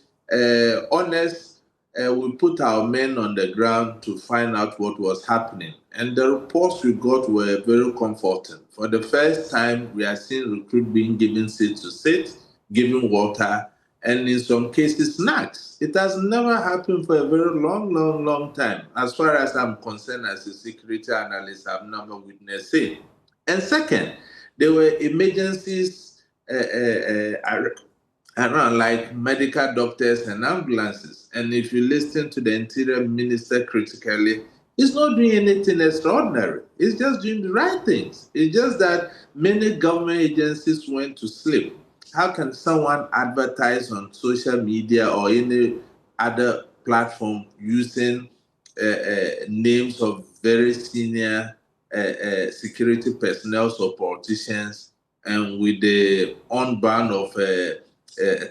honest, we put our men on the ground to find out what was happening. And the reports we got were very comforting. For the first time, we are seeing recruits being given seat to sit, given water, and in some cases, snacks. It has never happened for a very long time. As far as I'm concerned, as a security analyst, I've never witnessed it. And second, there were emergencies around, like medical doctors and ambulances. And if you listen to the Interior Minister critically, he's not doing anything extraordinary. He's just doing the right things. It's just that many government agencies went to sleep. How can someone advertise on social media or any other platform using names of very senior security personnel or politicians, and with the on-ban of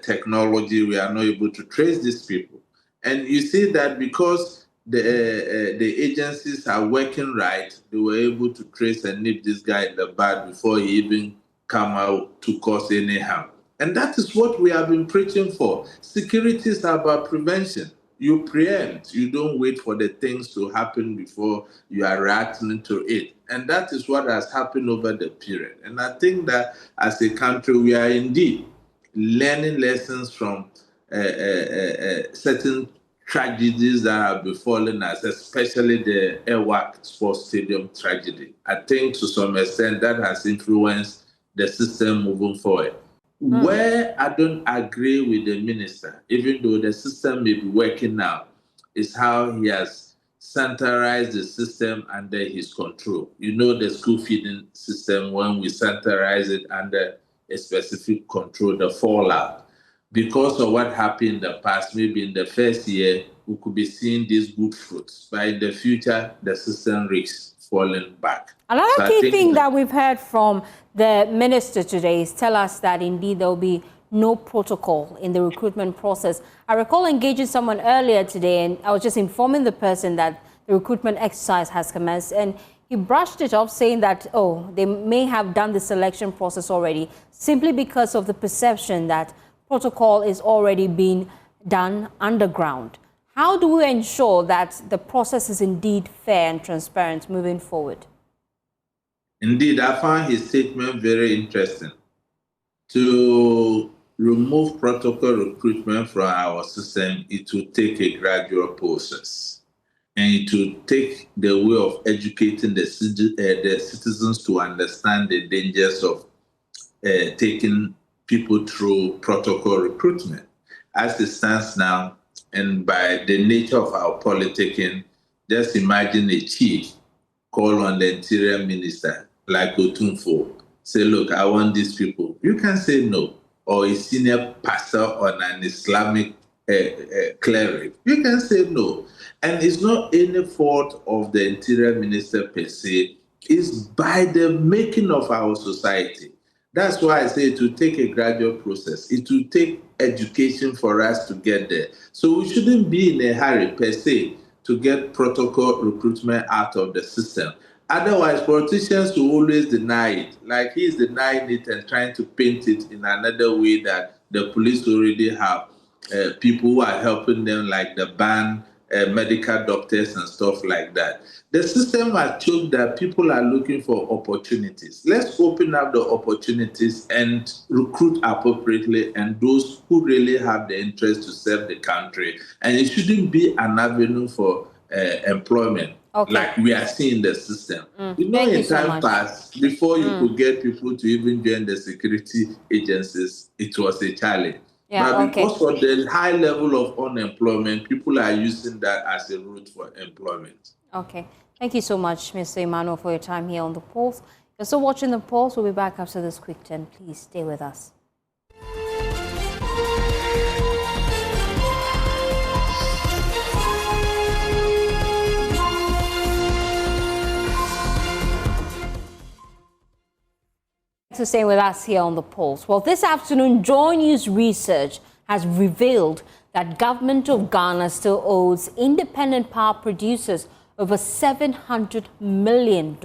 technology, we are not able to trace these people? And you see that because the agencies are working right, they were able to trace and nip this guy in the bud before he even come out to cause any harm. And that is what we have been preaching for. Security is about prevention. You preempt. You don't wait for the things to happen before you are reacting to it. And that is what has happened over the period. And I think that as a country, we are indeed learning lessons from certain tragedies that have befallen us, especially the EWAC Sports Stadium tragedy. I think to some extent that has influenced the system moving forward. Where I don't agree with the minister, even though the system may be working now, is how he has centralized the system under his control. You know, the school feeding system, when we centralize it under a specific control, the fallout. Because of what happened in the past, maybe in the first year, we could be seeing these good fruits. But in the future, the system risks falling back. Another key thing that we've heard from the minister today is tell us that indeed there will be no protocol in the recruitment process. I recall engaging someone earlier today, and I was just informing the person that the recruitment exercise has commenced, and he brushed it off, saying that, oh, they may have done the selection process already, simply because of the perception that protocol is already being done underground. How do we ensure that the process is indeed fair and transparent moving forward? Indeed, I found his statement very interesting. To remove protocol recruitment from our system, it will take a gradual process. And it will take the way of educating the citizens to understand the dangers of taking people through protocol recruitment. As it stands now, and by the nature of our politicking, Just imagine a chief call on the interior minister, like Otunfo, say, look, I want these people. You can say no. Or a senior pastor on an Islamic cleric. You can say no. And it's not any fault of the interior minister per se. It's by the making of our society. That's why I say it will take a gradual process. It will take education for us to get there. So we shouldn't be in a hurry per se to get protocol recruitment out of the system. Otherwise, politicians will always deny it. Like he's denying it and trying to paint it in another way that the police already have people who are helping them, like the ban, medical doctors and stuff like that. The system has shown that people are looking for opportunities. Let's open up the opportunities and recruit appropriately, and those who really have the interest to serve the country. And it shouldn't be an avenue for employment. Okay. Like we are seeing the system. You know, in time past, before you could get people to even join the security agencies, it was a challenge. Yeah, but because of the high level of unemployment, people are using that as a route for employment. Okay. Thank you so much, Mr. Emmanuel, for your time here on The Pulse. You're still watching The Pulse. We'll be back after this quick 10. Please stay with us. To stay with us here on The Pulse. Well, this afternoon, JoyNews research has revealed that government of Ghana still owes independent power producers over $700 million,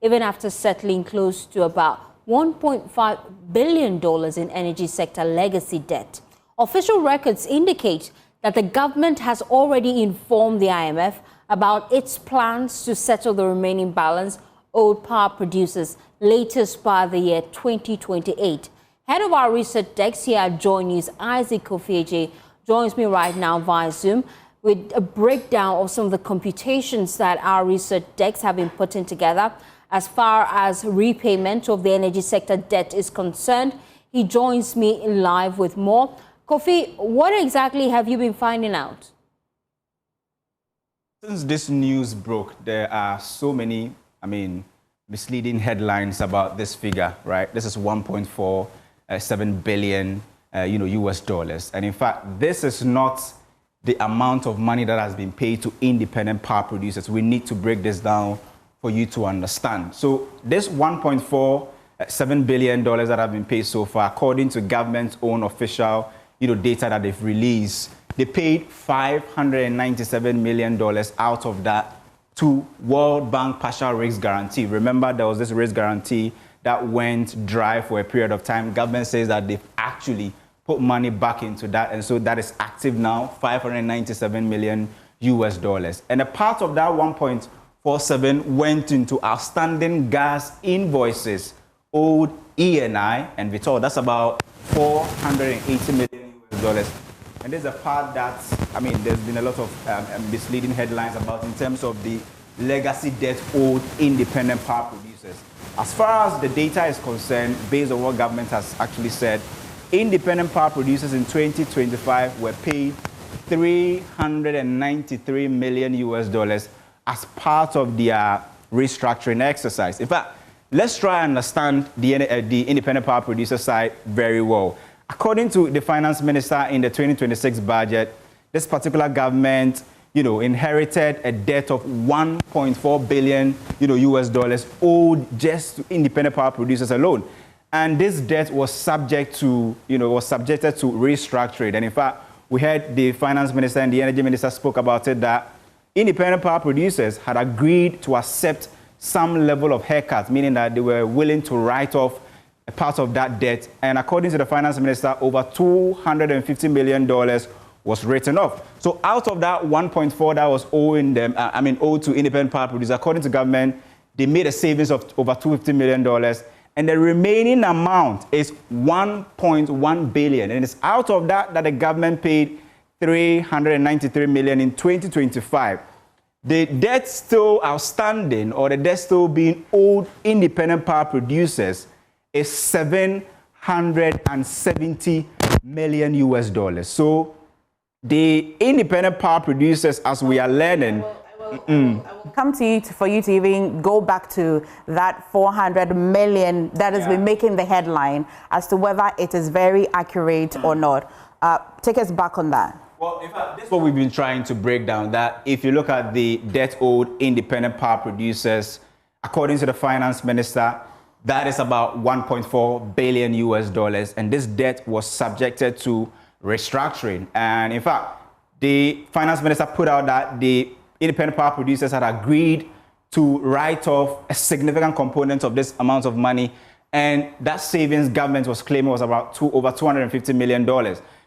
even after settling close to about $1.5 billion in energy sector legacy debt. Official records indicate that the government has already informed the IMF about its plans to settle the remaining balance owed power producers latest by the year 2028. Head of our research desk here at JoyNews, Isaac Kofi joins me right now via Zoom with a breakdown of some of the computations that our research desks have been putting together as far as repayment of the energy sector debt is concerned. He joins me live with more. Kofi, what exactly have you been finding out? Since this news broke, there are so many, misleading headlines about this figure, right? This is 1.47 billion, US dollars. And in fact, this is not the amount of money that has been paid to independent power producers. We need to break this down for you to understand. So this 1.47 billion dollars that have been paid so far, according to government's own official, data that they've released, they paid $597 million out of that to World Bank partial risk guarantee. Remember, there was this risk guarantee that went dry for a period of time. Government says that they've actually put money back into that, and so that is active now, $597 million US dollars. And a part of that 1.47 went into outstanding gas invoices owed ENI and Vitol. That's about $480 million US dollars. And there's a part that, there's been a lot of misleading headlines about in terms of the legacy debt owed independent power producers. As far as the data is concerned, based on what government has actually said, independent power producers in 2025 were paid $393 million US dollars as part of their restructuring exercise. In fact, let's try and understand the independent power producer side very well. According to the finance minister in the 2026 budget, this particular government, inherited a debt of 1.4 billion, US dollars owed just to independent power producers alone. And this debt was subjected to restructuring. And in fact, we heard the finance minister and the energy minister spoke about it, that independent power producers had agreed to accept some level of haircut, meaning that they were willing to write off a part of that debt. And according to the finance minister, over $250 million was written off. So out of that 1.4 that was owing them, owed to independent power producers, according to government, they made a savings of over $250 million. And the remaining amount is 1.1 billion. And it's out of that the government paid $393 million in 2025. The debt still outstanding, or the debt still being owed independent power producers, is $770 million US dollars. So the independent power producers, as we are learning, come to you for you to even go back to that 400 million that has been making the headline as to whether it is very accurate or not. Take us back on that. Well, in fact, this is what we've been trying to break down, that if you look at the debt owed independent power producers, according to the finance minister, that is about $1.4 billion US, and this debt was subjected to restructuring. And in fact, the finance minister put out that the independent power producers had agreed to write off a significant component of this amount of money, and that savings government was claiming was about over $250 million.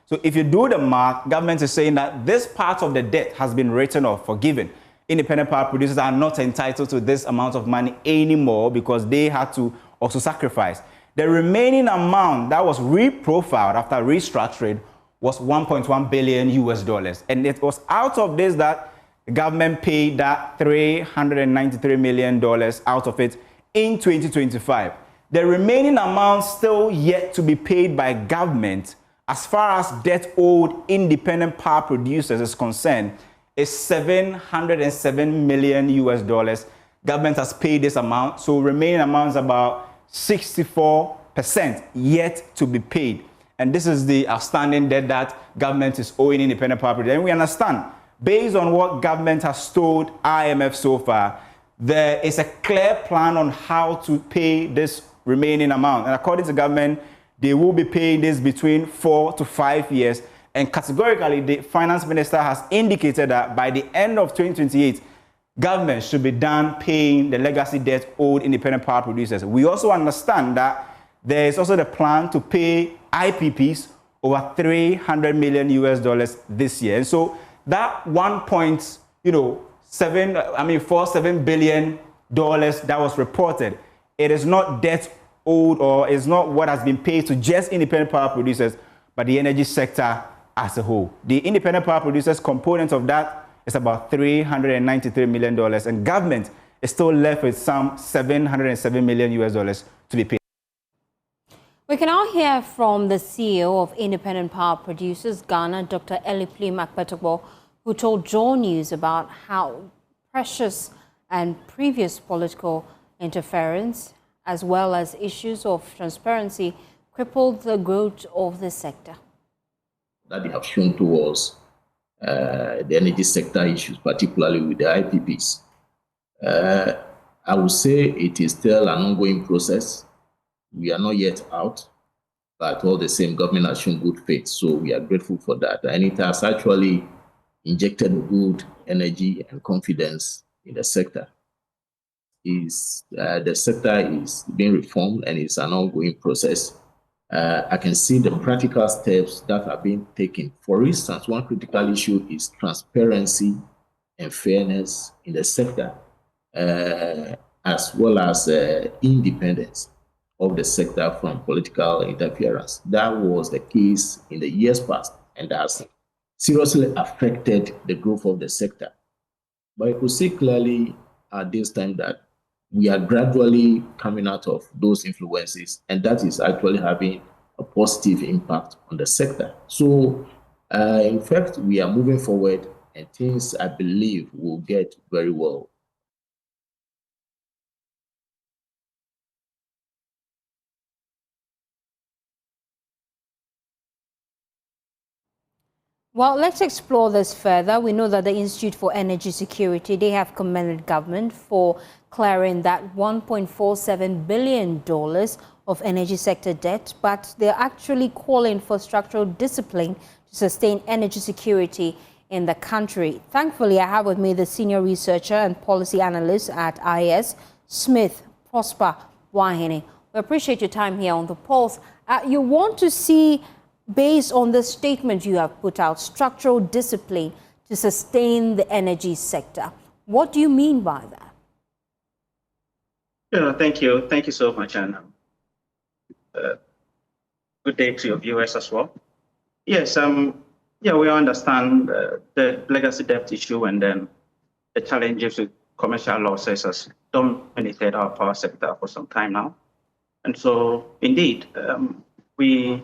So if you do the math, government is saying that this part of the debt has been written off, forgiven. Independent power producers are not entitled to this amount of money anymore because they had to also sacrifice. The remaining amount that was reprofiled after restructuring was $1.1 billion US. And it was out of this that the government paid that $393 million out of it in 2025. The remaining amount still yet to be paid by government as far as debt owed independent power producers is concerned is $707 million US. Government has paid this amount, so remaining amount is about 64% yet to be paid. And this is the outstanding debt that government is owing independent power producers. And we understand, based on what government has told IMF so far, there is a clear plan on how to pay this remaining amount. And according to government, they will be paying this between 4 to 5 years. And categorically, the finance minister has indicated that by the end of 2028, government should be done paying the legacy debt owed independent power producers. We also understand that there is also the plan to pay IPPs over $300 million US this year. And so that $1.47 billion that was reported, it is not debt owed or is not what has been paid to just independent power producers, but the energy sector as a whole. The independent power producers component of that is about $393 million, and government is still left with some $707 million US to be paid. We can now hear from the CEO of Independent Power Producers Ghana, Dr. Eliplim Akpetogbo, who told JoyNews about how precious and previous political interference, as well as issues of transparency, crippled the growth of the sector. That they have shown towards the energy sector issues, particularly with the IPPs. I would say it is still an ongoing process. We are not yet out, but all the same, government has shown good faith, so we are grateful for that. And it has actually injected good energy and confidence in the sector. The sector is being reformed and it's an ongoing process. I can see the practical steps that are being taken. For instance, one critical issue is transparency and fairness in the sector, as well as independence of the sector from political interference. That was the case in the years past, and that's seriously affected the growth of the sector. But I could see clearly at this time that we are gradually coming out of those influences, and that is actually having a positive impact on the sector. So, in fact, we are moving forward, and things, I believe, will get very well. Well, let's explore this further. We know that the Institute for Energy Security, they have commended government for clearing that $1.47 billion of energy sector debt, but they're actually calling for structural discipline to sustain energy security in the country. Thankfully, I have with me the senior researcher and policy analyst at IS, Smith Prosper Wahine. We appreciate your time here on The Pulse. You want to see, based on the statement you have put out, structural discipline to sustain the energy sector. What do you mean by that? Thank you. Thank you so much, and good day to your viewers as well. Yes, we understand the legacy debt issue and then the challenges with commercial losses has dominated our power sector for some time now. And so, indeed, we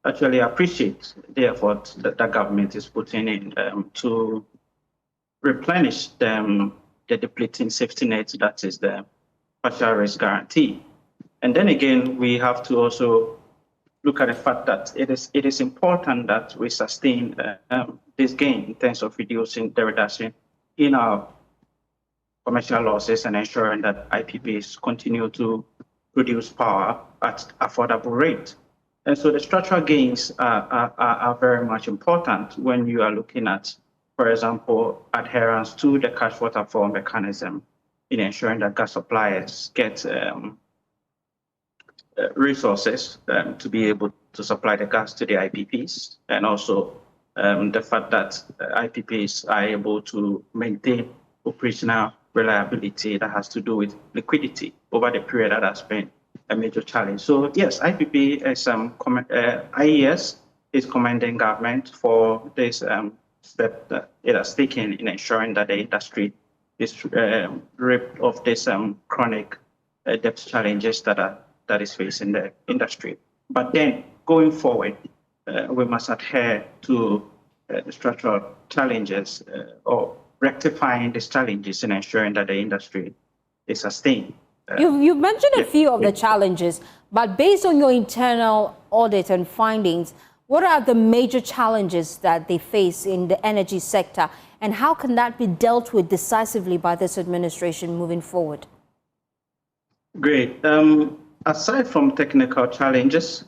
actually appreciate the effort that the government is putting in to replenish the the depleting safety net, that is the partial risk guarantee. And then again, we have to also look at the fact that it is important that we sustain this gain in terms of reducing the reduction in our commercial losses and ensuring that IPPs continue to produce power at affordable rate. And so the structural gains are very much important when you are looking at, for example, adherence to the cash waterfall mechanism in ensuring that gas suppliers get resources to be able to supply the gas to the IPPs, and also the fact that IPPs are able to maintain operational reliability that has to do with liquidity over the period that has been a major challenge. So yes, IPP is IES is commending government for this step that it has taken in ensuring that the industry is ripped of this chronic debt challenges that is facing the industry. But then going forward, we must adhere to the structural challenges or rectifying these challenges and ensuring that the industry is sustained. You've mentioned a few of the challenges, but based on your internal audit and findings, what are the major challenges that they face in the energy sector, and how can that be dealt with decisively by this administration moving forward? Great. Aside from technical challenges,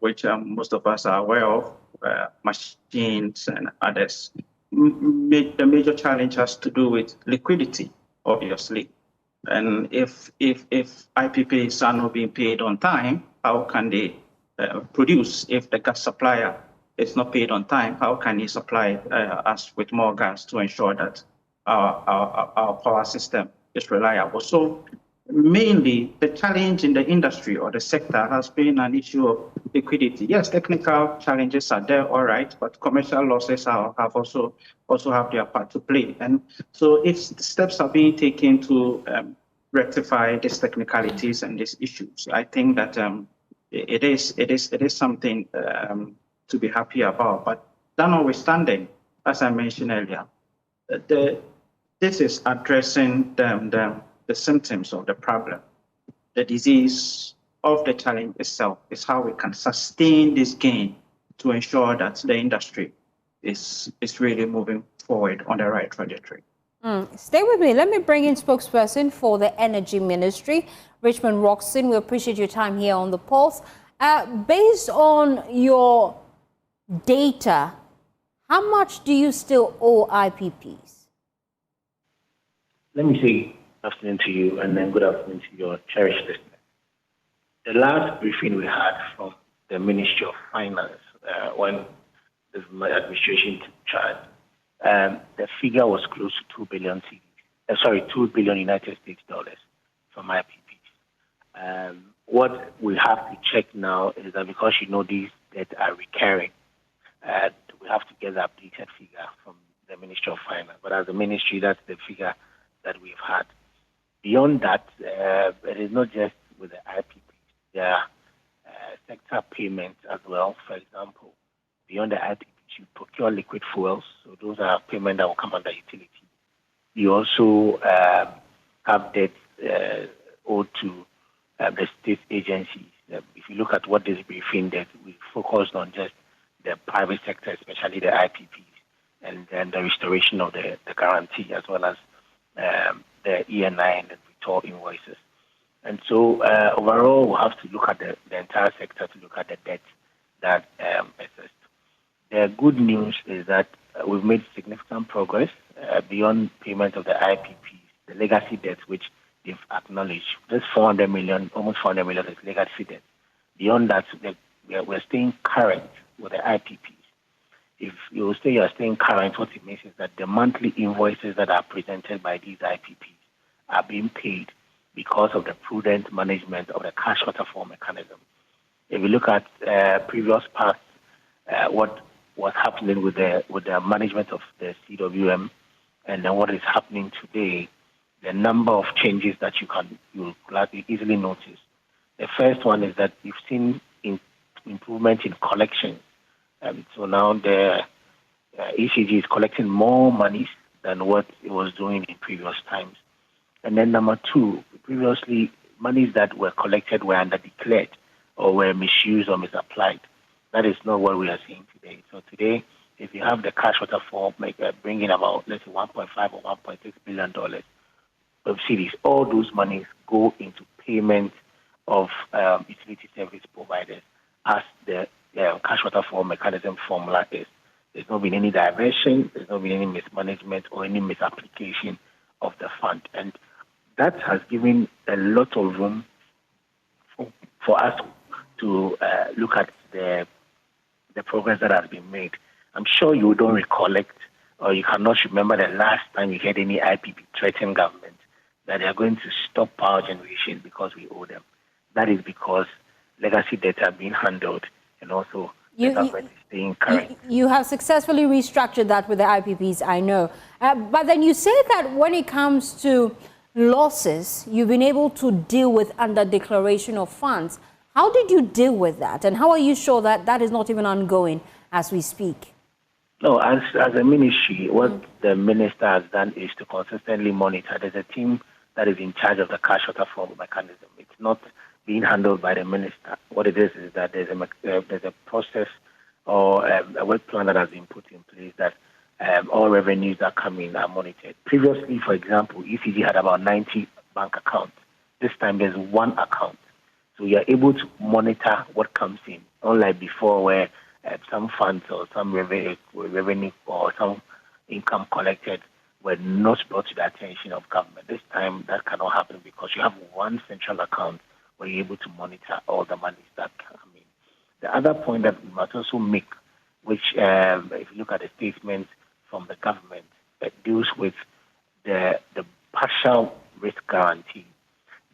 which most of us are aware of, machines and others, the major challenge has to do with liquidity, obviously. And if IPPs are not being paid on time, how can they produce? If the gas supplier is not paid on time, how can he supply us with more gas to ensure that our power system is reliable? So mainly the challenge in the industry or the sector has been an issue of liquidity. Yes, technical challenges are there, all right, but commercial losses have also have their part to play. And so if steps are being taken to rectify these technicalities and these issues, I think that it is something to be happy about. But that notwithstanding, as I mentioned earlier, this is addressing the symptoms of the problem. The disease of the challenge itself is how we can sustain this gain to ensure that the industry is really moving forward on the right trajectory. Stay with me. Let me bring in spokesperson for the Energy Ministry, Richmond Roxon. We appreciate your time here on The Pulse. Based on your data, how much do you still owe IPPs? Let me say good afternoon to you, and then good afternoon to your cherished listeners. The last briefing we had from the Ministry of Finance when the administration took charge, the figure was close to 2 billion United States dollars from IPPs. What we have to check now is that because these debts are recurring, we have to get the updated figure from the Ministry of Finance. But as a ministry, that's the figure that we've had. Beyond that, it is not just with the IPPs. There are sector payments as well. For example, beyond the IPPs, you procure liquid fuels, so those are payments that will come under utility. You also have debts owed to the state agencies. If you look at what this briefing did, we focused on just the private sector, especially the IPPs, and then the restoration of the guarantee, as well as the ENI and the retour invoices. And so overall, we'll have to look at the entire sector to look at the debt that exists. The good news is that we've made significant progress beyond payment of the IPPs, the legacy debt, which they've acknowledged. This 400 million, almost 400 million is legacy debt. Beyond that, we're staying current with the IPPs. If you say you're staying current, what it means is that the monthly invoices that are presented by these IPPs are being paid because of the prudent management of the cash waterfall mechanism. If you look at previous past, what was happening with the management of the CWM, and then what is happening today, the number of changes that you'll gladly easily notice. The first one is that you've seen improvement in collection. So now the ECG is collecting more monies than what it was doing in previous times. And then number two, previously, monies that were collected were underdeclared or were misused or misapplied. That is not what we are seeing today. So today, if you have the cash waterfall bringing about, let's say, $1.5 or $1.6 billion of cities, all those monies go into payment of utility service providers as the cash waterfall mechanism formula is. There's not been any diversion, there's not been any mismanagement or any misapplication of the fund. And that has given a lot of room for us to look at the progress that has been made. I'm sure you don't recollect or you cannot remember the last time you heard any IPP threaten government that they are going to stop power generation because we owe them. That is because legacy debts are being handled and also the government is staying current. You have successfully restructured that with the IPPs, I know. But then you say that when it comes to losses, you've been able to deal with under declaration of funds. How did you deal with that? And how are you sure that that is not even ongoing as we speak? No, as a ministry, what the minister has done is to consistently monitor. There's a team that is in charge of the cash waterfall mechanism. It's not being handled by the minister. What it is that there's a process or a work plan that has been put in place that all revenues that come in are monitored. Previously, for example, ECG had about 90 bank accounts. This time there's one account. So you are able to monitor what comes in, unlike before where some funds or some revenue or some income collected were not brought to the attention of government. This time that cannot happen because you have one central account where you're able to monitor all the monies that come in. The other point that we must also make, which if you look at the statements from the government, that deals with the partial risk guarantee.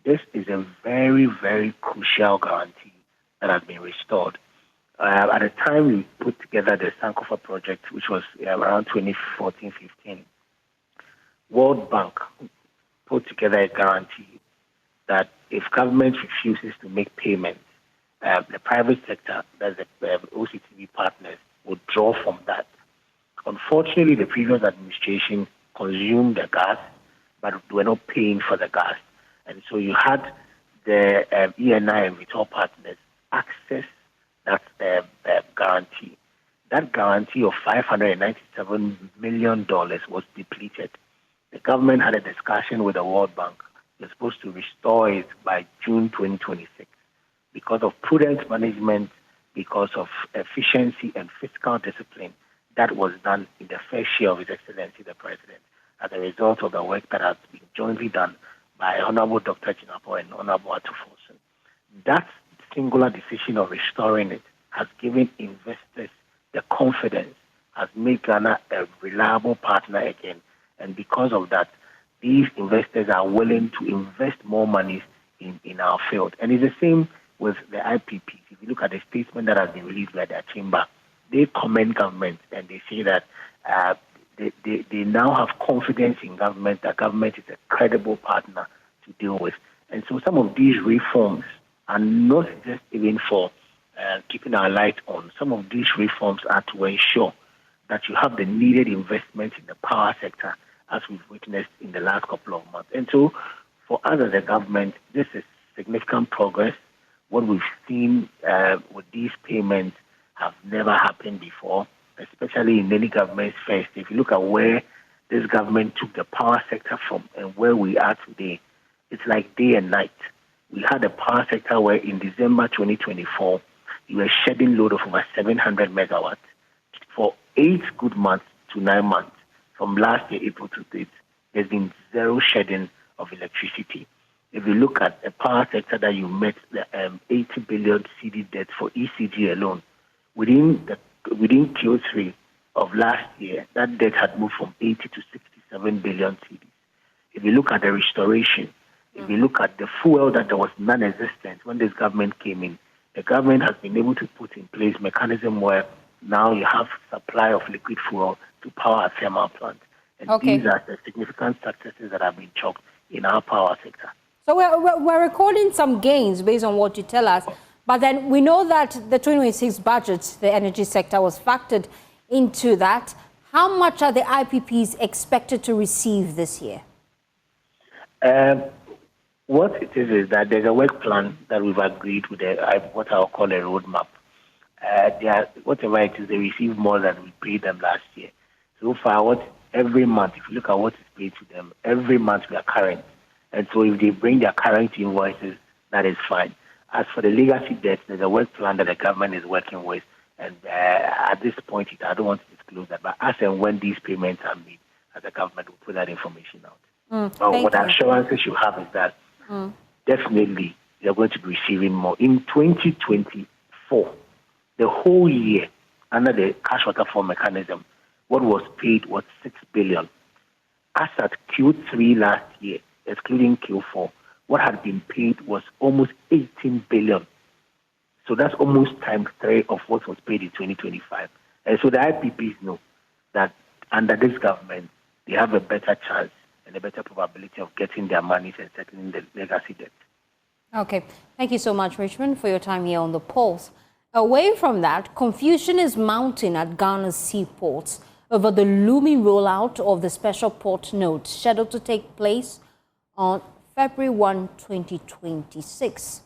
This is a very, very crucial guarantee that has been restored. At the time we put together the Sankofa project, which was around 2014-15, World Bank put together a guarantee that if government refuses to make payments, the private sector, that's the OCTV partners, would draw from that. Unfortunately, the previous administration consumed the gas, but were not paying for the gas. And so you had the ENI and Vitol partners access that guarantee. That guarantee of $597 million was depleted. The government had a discussion with the World Bank. They're supposed to restore it by June 2026. Because of prudent management, because of efficiency and fiscal discipline, that was done in the first year of His Excellency the President as a result of the work that has been jointly done by Honorable Dr. Jinapor and Honorable Atufosun. That singular decision of restoring it has given investors the confidence, has made Ghana a reliable partner again. And because of that, these investors are willing to invest more money in our field. And it's the same with the IPPs. If you look at the statement that has been released by their chamber, they commend government and they say that they now have confidence in government, that government is a credible partner to deal with. And so some of these reforms are not just even for keeping our light on. Some of these reforms are to ensure that you have the needed investment in the power sector, as we've witnessed in the last couple of months. And so for us as a government, this is significant progress. What we've seen with these payments have never happened before, especially in any government's first. If you look at where this government took the power sector from and where we are today, it's like day and night. We had a power sector where in December 2024, you were shedding load of over 700 megawatts. For 8 good months to 9 months, from last year, April to date, there's been zero shedding of electricity. If you look at a power sector that you met the 80 billion CD debt for ECG alone, within Q3 of last year, that debt had moved from 80 to 67 billion CDs. If you look at the restoration, if you look at the fuel that was non-existent when this government came in, the government has been able to put in place mechanism where now you have supply of liquid fuel to power a thermal plant. And these are the significant successes that have been chalked in our power sector. So we're recording some gains based on what you tell us, but then we know that the 2026 budget, the energy sector was factored into that. How much are the IPPs expected to receive this year? What it is that there's a work plan that we've agreed with what I'll call a roadmap. Whatever it is, they receive more than we paid them last year. So far, every month, if you look at what is paid to them, every month we are current. And so if they bring their current invoices, that is fine. As for the legacy debt, there's a work plan that the government is working with. And at this point, I don't want to disclose that. But as and when these payments are made, as a government, we'll put that information out. But what assurances you have is that definitely you're going to be receiving more. In 2024, the whole year, under the cash waterfall mechanism, what was paid was 6 billion. As at Q3 last year, excluding Q4, what had been paid was almost 18 billion. So that's almost ×3 of what was paid in 2025. And so the IPPs know that under this government, they have a better chance and a better probability of getting their monies and settling the legacy debt. Okay. Thank you so much, Richmond, for your time here on The Pulse. Away from that, confusion is mounting at Ghana's seaports over the looming rollout of the special port note scheduled to take place on February 1, 2026.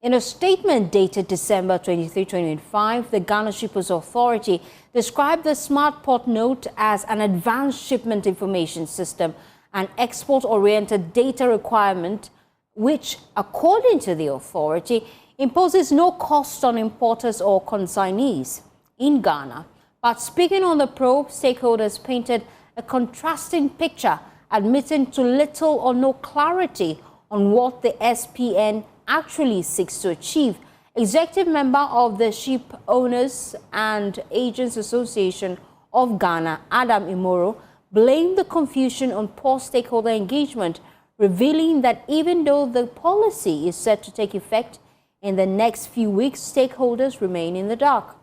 In a statement dated December 23, 2025, the Ghana Shippers Authority described the smart port note as an advanced shipment information system and export-oriented data requirement, which, according to the authority, imposes no cost on importers or consignees in Ghana. But speaking on the probe, stakeholders painted a contrasting picture, admitting to little or no clarity on what the SPN actually seeks to achieve. Executive member of the Ship Owners and Agents Association of Ghana, Adam Imoro, blamed the confusion on poor stakeholder engagement, revealing that even though the policy is set to take effect in the next few weeks, stakeholders remain in the dark.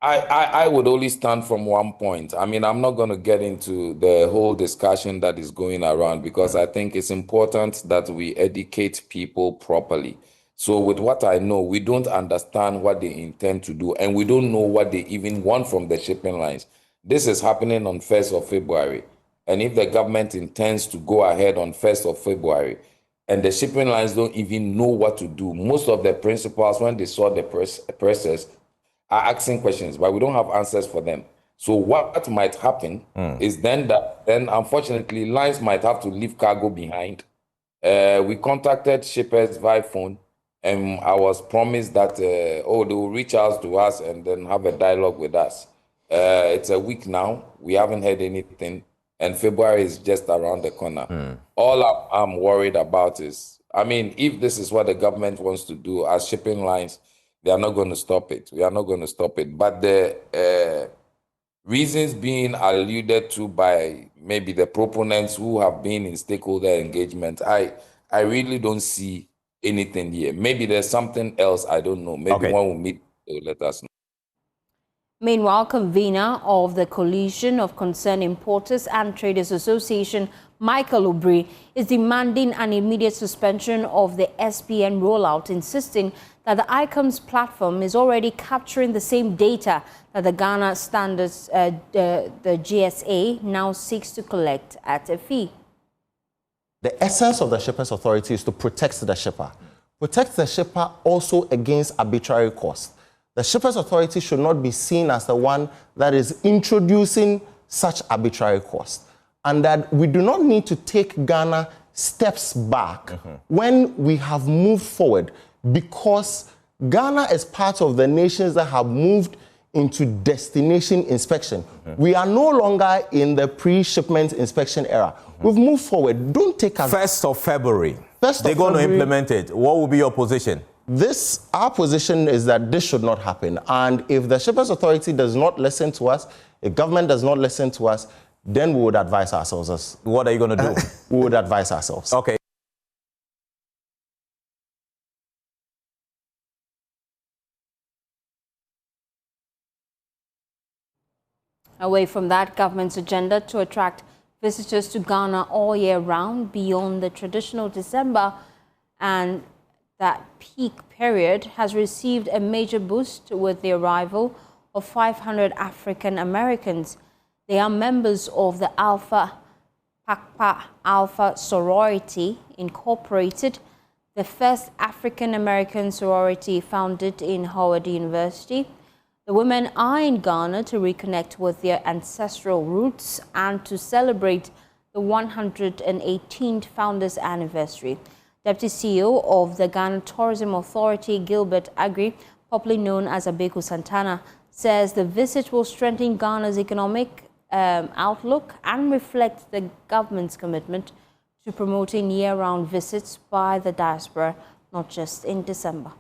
I would only stand from one point. I mean, I'm not going to get into the whole discussion that is going around because I think it's important that we educate people properly. So with what I know, we don't understand what they intend to do, and we don't know what they even want from the shipping lines. This is happening on 1st of February. And if the government intends to go ahead on 1st of February, and the shipping lines don't even know what to do, most of the principals, when they saw the process, are asking questions, but we don't have answers for them. So what might happen is then unfortunately lines might have to leave cargo behind. We contacted shippers via phone, and I was promised that they will reach out to us and then have a dialogue with us. It's a week now. We haven't heard anything, and February is just around the corner. All I'm worried about is, I mean, if this is what the government wants to do as shipping lines, they are not going to stop it. We are not going to stop it. But the reasons being alluded to by maybe the proponents who have been in stakeholder engagement, I really don't see anything here. Maybe there's something else, I don't know. Maybe when we meet, they'll let us know. Meanwhile, convener of the Coalition of Concerned Importers and Traders Association, Michael Obri, is demanding an immediate suspension of the SPN rollout, insisting that the ICOMS platform is already capturing the same data that the Ghana Standards, the GSA, now seeks to collect at a fee. The essence of the Shippers Authority is to protect the shipper. Protect the shipper also against arbitrary costs. The Shippers Authority should not be seen as the one that is introducing such arbitrary costs. And that we do not need to take Ghana steps back when we have moved forward, because Ghana is part of the nations that have moved into destination inspection. We are no longer in the pre-shipment inspection era. We've moved forward. Don't take us... 1st of February. They're going to implement it. What will be your position? Our position is that this should not happen. And if the Shippers Authority does not listen to us, if government does not listen to us, then we would advise ourselves. What are you going to do? We would advise ourselves. Okay. Away from that, government's agenda to attract visitors to Ghana all year round beyond the traditional December and that peak period has received a major boost with the arrival of 500 African Americans. They are members of the Alpha Kappa Alpha Sorority Incorporated, the first African-American sorority founded in Howard University. The women are in Ghana to reconnect with their ancestral roots and to celebrate the 118th Founders Anniversary. Deputy CEO of the Ghana Tourism Authority, Gilbert Agri, popularly known as Abeku Santana, says the visit will strengthen Ghana's economic outlook and reflect the government's commitment to promoting year-round visits by the diaspora, not just in December.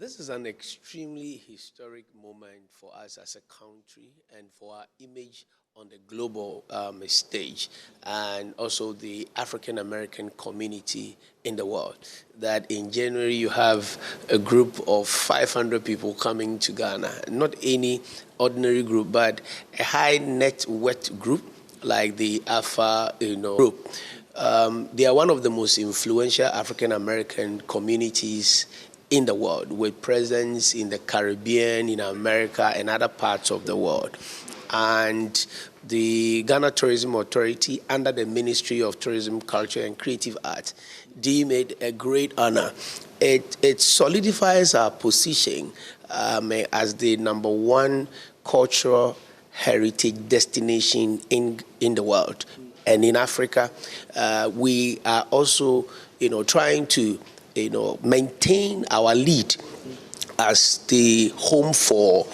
This is an extremely historic moment for us as a country and for our image on the global stage, and also the African-American community in the world. That in January you have a group of 500 people coming to Ghana, not any ordinary group, but a high net worth group like the Alpha group. They are one of the most influential African-American communities in the world, with presence in the Caribbean, in America, and other parts of the world. And the Ghana Tourism Authority, under the Ministry of Tourism, Culture, and Creative Arts, deemed it a great honor. It solidifies our position as the #1 cultural heritage destination in the world. And in Africa, we are also, trying to, maintain our lead as the home for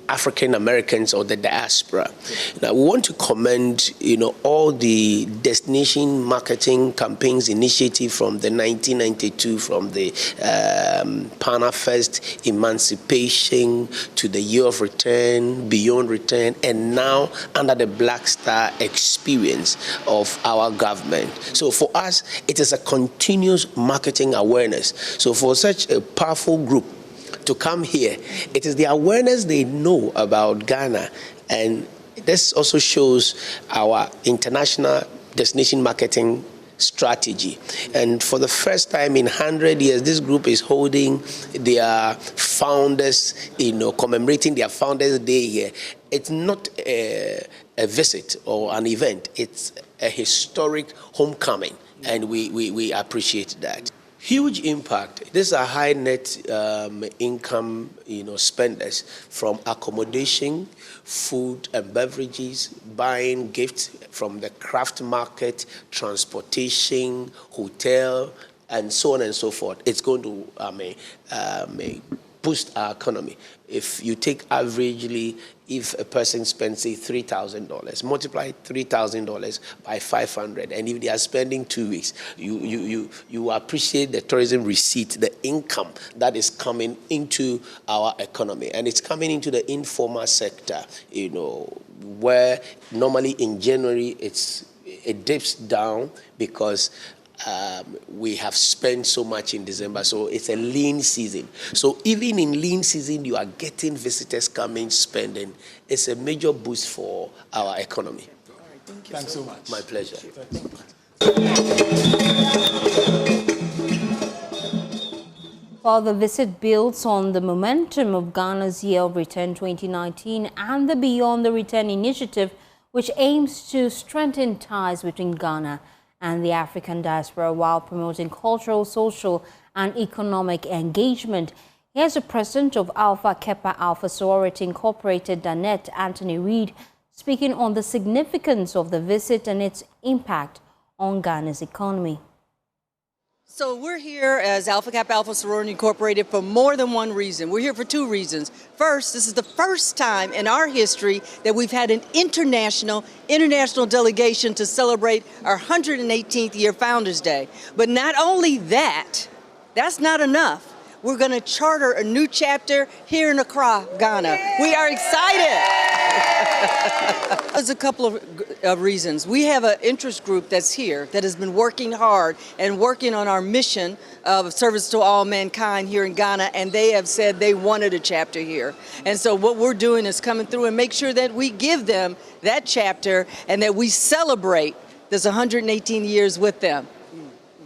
African Americans or the diaspora. Now, we want to commend, all the destination marketing campaigns initiative from the 1992, from the Pana Fest, Emancipation, to the Year of Return, Beyond Return, and now under the Black Star experience of our government. So for us, it is a continuous marketing awareness. So for such a powerful group to come here, it is the awareness they know about Ghana, and this also shows our international destination marketing strategy. And for the first time in 100 years, this group is holding their founders, commemorating their Founders Day here. It's not a visit or an event, it's a historic homecoming, and we appreciate that. Huge impact. These are high net income, spenders, from accommodation, food and beverages, buying gifts from the craft market, transportation, hotel, and so on and so forth. It's going to boost our economy. If you take averagely, if a person spends, say, $3,000, multiply $3,000 by 500, and if they are spending 2 weeks, you appreciate the tourism receipt, the income that is coming into our economy, and it's coming into the informal sector, where normally in January it dips down because we have spent so much in December, so it's a lean season. So even in lean season, you are getting visitors coming, spending. It's a major boost for our economy. All right, thanks so much. My pleasure. While the visit builds on the momentum of Ghana's Year of Return 2019 and the Beyond the Return initiative, which aims to strengthen ties between Ghana and the African diaspora while promoting cultural, social, and economic engagement. Here's the president of Alpha Kappa Alpha Sorority Incorporated, Danette Anthony Reed, speaking on the significance of the visit and its impact on Ghana's economy. So we're here as Alpha Kappa Alpha Sorority Incorporated for more than one reason. We're here for two reasons. First, this is the first time in our history that we've had an international delegation to celebrate our 118th year Founders Day. But not only that, that's not enough. We're going to charter a new chapter here in Accra, Ghana. We are excited. There's a couple of reasons. We have an interest group that's here that has been working hard and working on our mission of service to all mankind here in Ghana, and they have said they wanted a chapter here. And so what we're doing is coming through and make sure that we give them that chapter and that we celebrate this 118 years with them.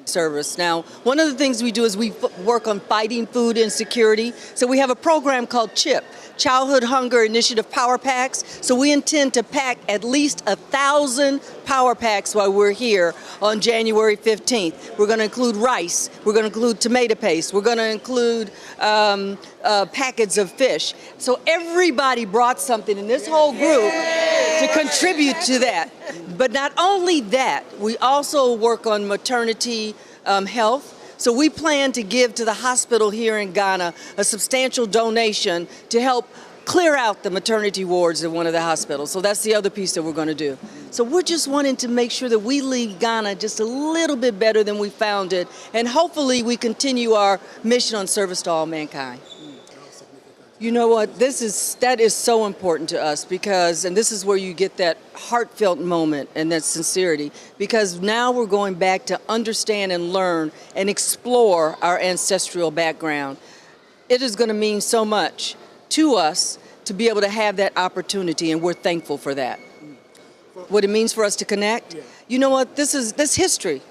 service. Now, one of the things we do is we work on fighting food insecurity. So we have a program called CHIP, Childhood Hunger Initiative Power Packs. So we intend to pack at least 1,000 power packs while we're here on January 15th. We're going to include rice. We're going to include tomato paste. We're going to include packets of fish. So everybody brought something in this whole group to contribute to that. But not only that, we also work on maternity health. So we plan to give to the hospital here in Ghana a substantial donation to help clear out the maternity wards at one of the hospitals. So that's the other piece that we're going to do. So we're just wanting to make sure that we leave Ghana just a little bit better than we found it, and hopefully we continue our mission on service to all mankind. You know what, that is so important to us because, and this is where you get that heartfelt moment and that sincerity, because now we're going back to understand and learn and explore our ancestral background. It is going to mean so much to us to be able to have that opportunity, and we're thankful for that. What it means for us to connect, you know what, this history.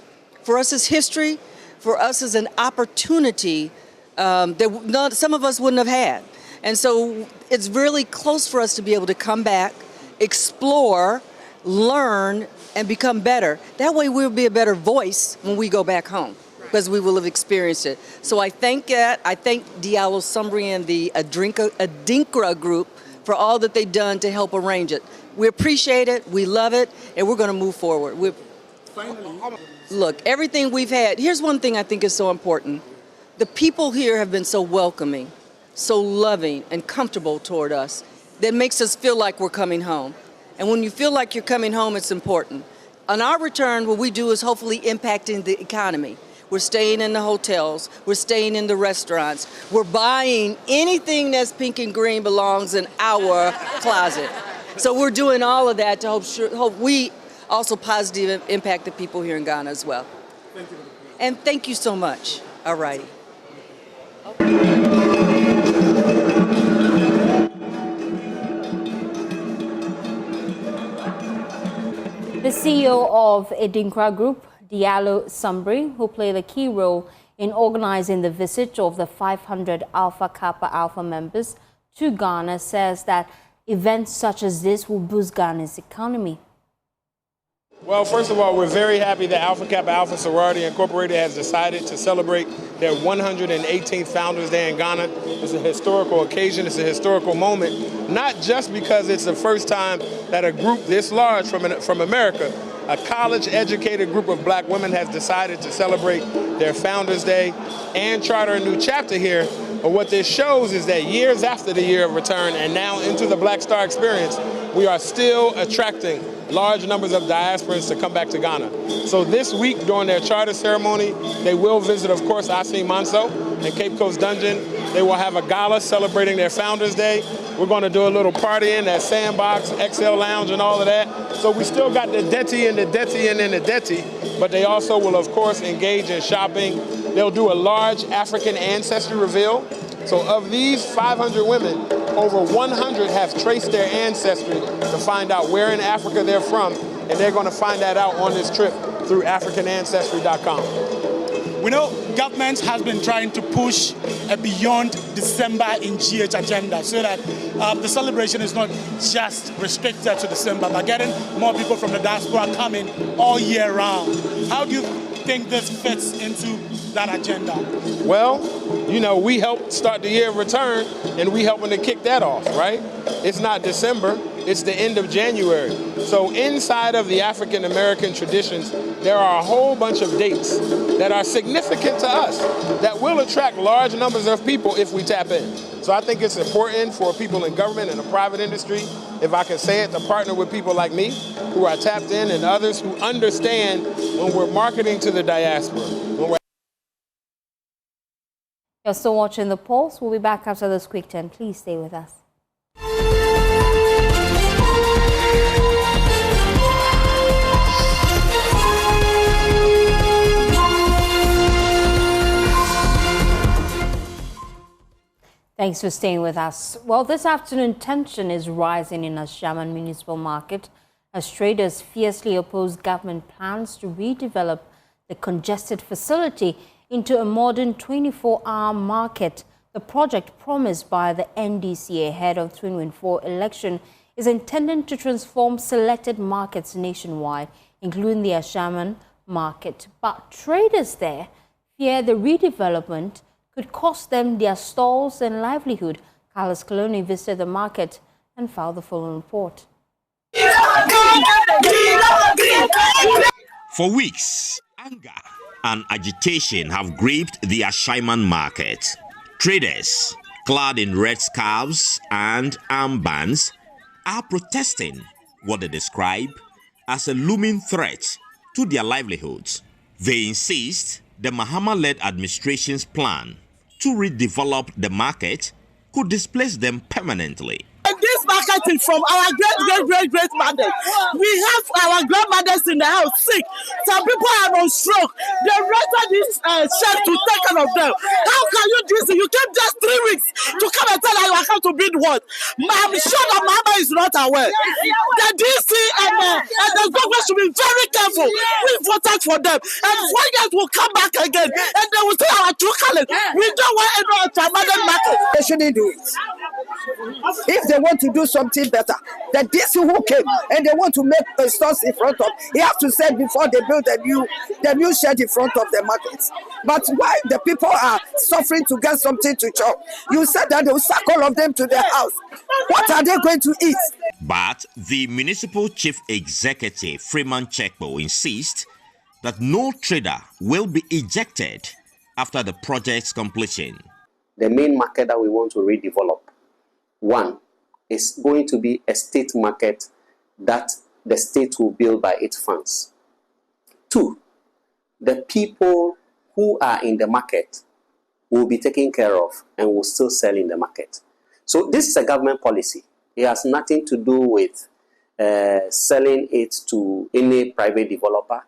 For us is history, for us is an opportunity that some of us wouldn't have had. And so it's really close for us to be able to come back, explore, learn, and become better. That way we'll be a better voice when we go back home, because we will have experienced it. So I thank Diallo Sumbri and the Adinkra group for all that they've done to help arrange it. We appreciate it, we love it, and we're going to move forward. Look, everything we've had, here's one thing I think is so important. The people here have been so welcoming, so loving and comfortable toward us, that makes us feel like we're coming home. And when you feel like you're coming home, it's important. On our return, what we do is hopefully impacting the economy. We're staying in the hotels, we're staying in the restaurants, we're buying anything that's pink and green belongs in our closet. So we're doing all of that to hope we also positively impact the people here in Ghana as well. Thank you. And thank you so much. All righty. The CEO of Adinkra Group, Diallo Sumbri, who played a key role in organizing the visit of the 500 Alpha Kappa Alpha members to Ghana, says that events such as this will boost Ghana's economy. Well, first of all, we're very happy that Alpha Kappa Alpha Sorority Incorporated has decided to celebrate their 118th Founders Day in Ghana. It's a historical occasion. It's a historical moment, not just because it's the first time that a group this large from America, a college-educated group of black women, has decided to celebrate their Founders Day and charter a new chapter here. But what this shows is that years after the year of return and now into the Black Star experience, we are still attracting large numbers of diasporans to come back to Ghana. So this week during their charter ceremony, they will visit, of course, Asim Manso and Cape Coast Dungeon. They will have a gala celebrating their Founders Day. We're going to do a little party in that Sandbox, XL Lounge and all of that. So we still got the Detti and the Detti and then the Detti, but they also will, of course, engage in shopping. They'll do a large African ancestry reveal. So of these 500 women, over 100 have traced their ancestry to find out where in Africa they're from, and they're going to find that out on this trip through AfricanAncestry.com. We know government has been trying to push a beyond December in GH agenda so that the celebration is not just restricted to December, but getting more people from the diaspora coming all year round. How do you think this fits into that agenda? Well, you know, we helped start the year of return, and we helping to kick that off, right? It's not December, it's the end of January. So inside of the African American traditions, there are a whole bunch of dates that are significant to us that will attract large numbers of people if we tap in. So I think it's important for people in government and the private industry, if I can say it, to partner with people like me who are tapped in and others who understand when we're marketing to the diaspora. You're still watching The Pulse. We'll be back after this quick turn. Please stay with us. Thanks for staying with us. Well, this afternoon, tension is rising in Ashaman Municipal Market as traders fiercely oppose government plans to redevelop the congested facility into a modern 24-hour market. The project promised by the NDC ahead of 2024 election is intended to transform selected markets nationwide, including the Acheampong market. But traders there fear the redevelopment could cost them their stalls and livelihood. Carlos Coloni visited the market and filed the following report. For weeks, anger and agitation have gripped the Acheampong market. Traders, clad in red scarves and armbands, are protesting what they describe as a looming threat to their livelihoods. They insist the Mahama-led administration's plan to redevelop the market could displace them permanently. And this market is from our great mothers. We have our grandmothers in the house sick. Some people are on stroke. They rented this chef to take care of them. How can you do this? You came just 3 weeks to come and tell us you are going to build what? I'm sure that Mama is not aware. The DC and the government should be very careful. We voted for them. And 4 years will come back again. And they will say our true colors. We don't want any other market. They shouldn't do it. If they want to do something better, the DC who came and they want to make a stores in front of, he has to say before they build the new shed in front of the markets. But why the people are suffering to get something to chop? You said that they will sack all of them to their house. What are they going to eat? But the municipal chief executive, Bryan Acheampong, insists that no trader will be ejected after the project's completion. The main market that we want to redevelop, one, is going to be a state market that the state will build by its funds. Two, the people who are in the market will be taken care of and will still sell in the market. So this is a government policy. It has nothing to do with selling it to any private developer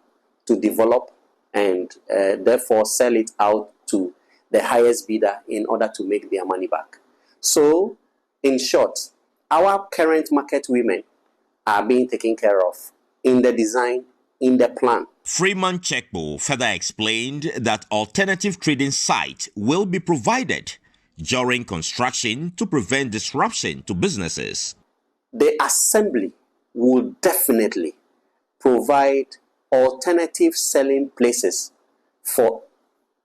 to develop and therefore sell it out to the highest bidder in order to make their money back. So, in short, our current market women are being taken care of in the design, in the plan. Bryan Acheampong further explained that alternative trading site will be provided during construction to prevent disruption to businesses. The assembly will definitely provide alternative selling places for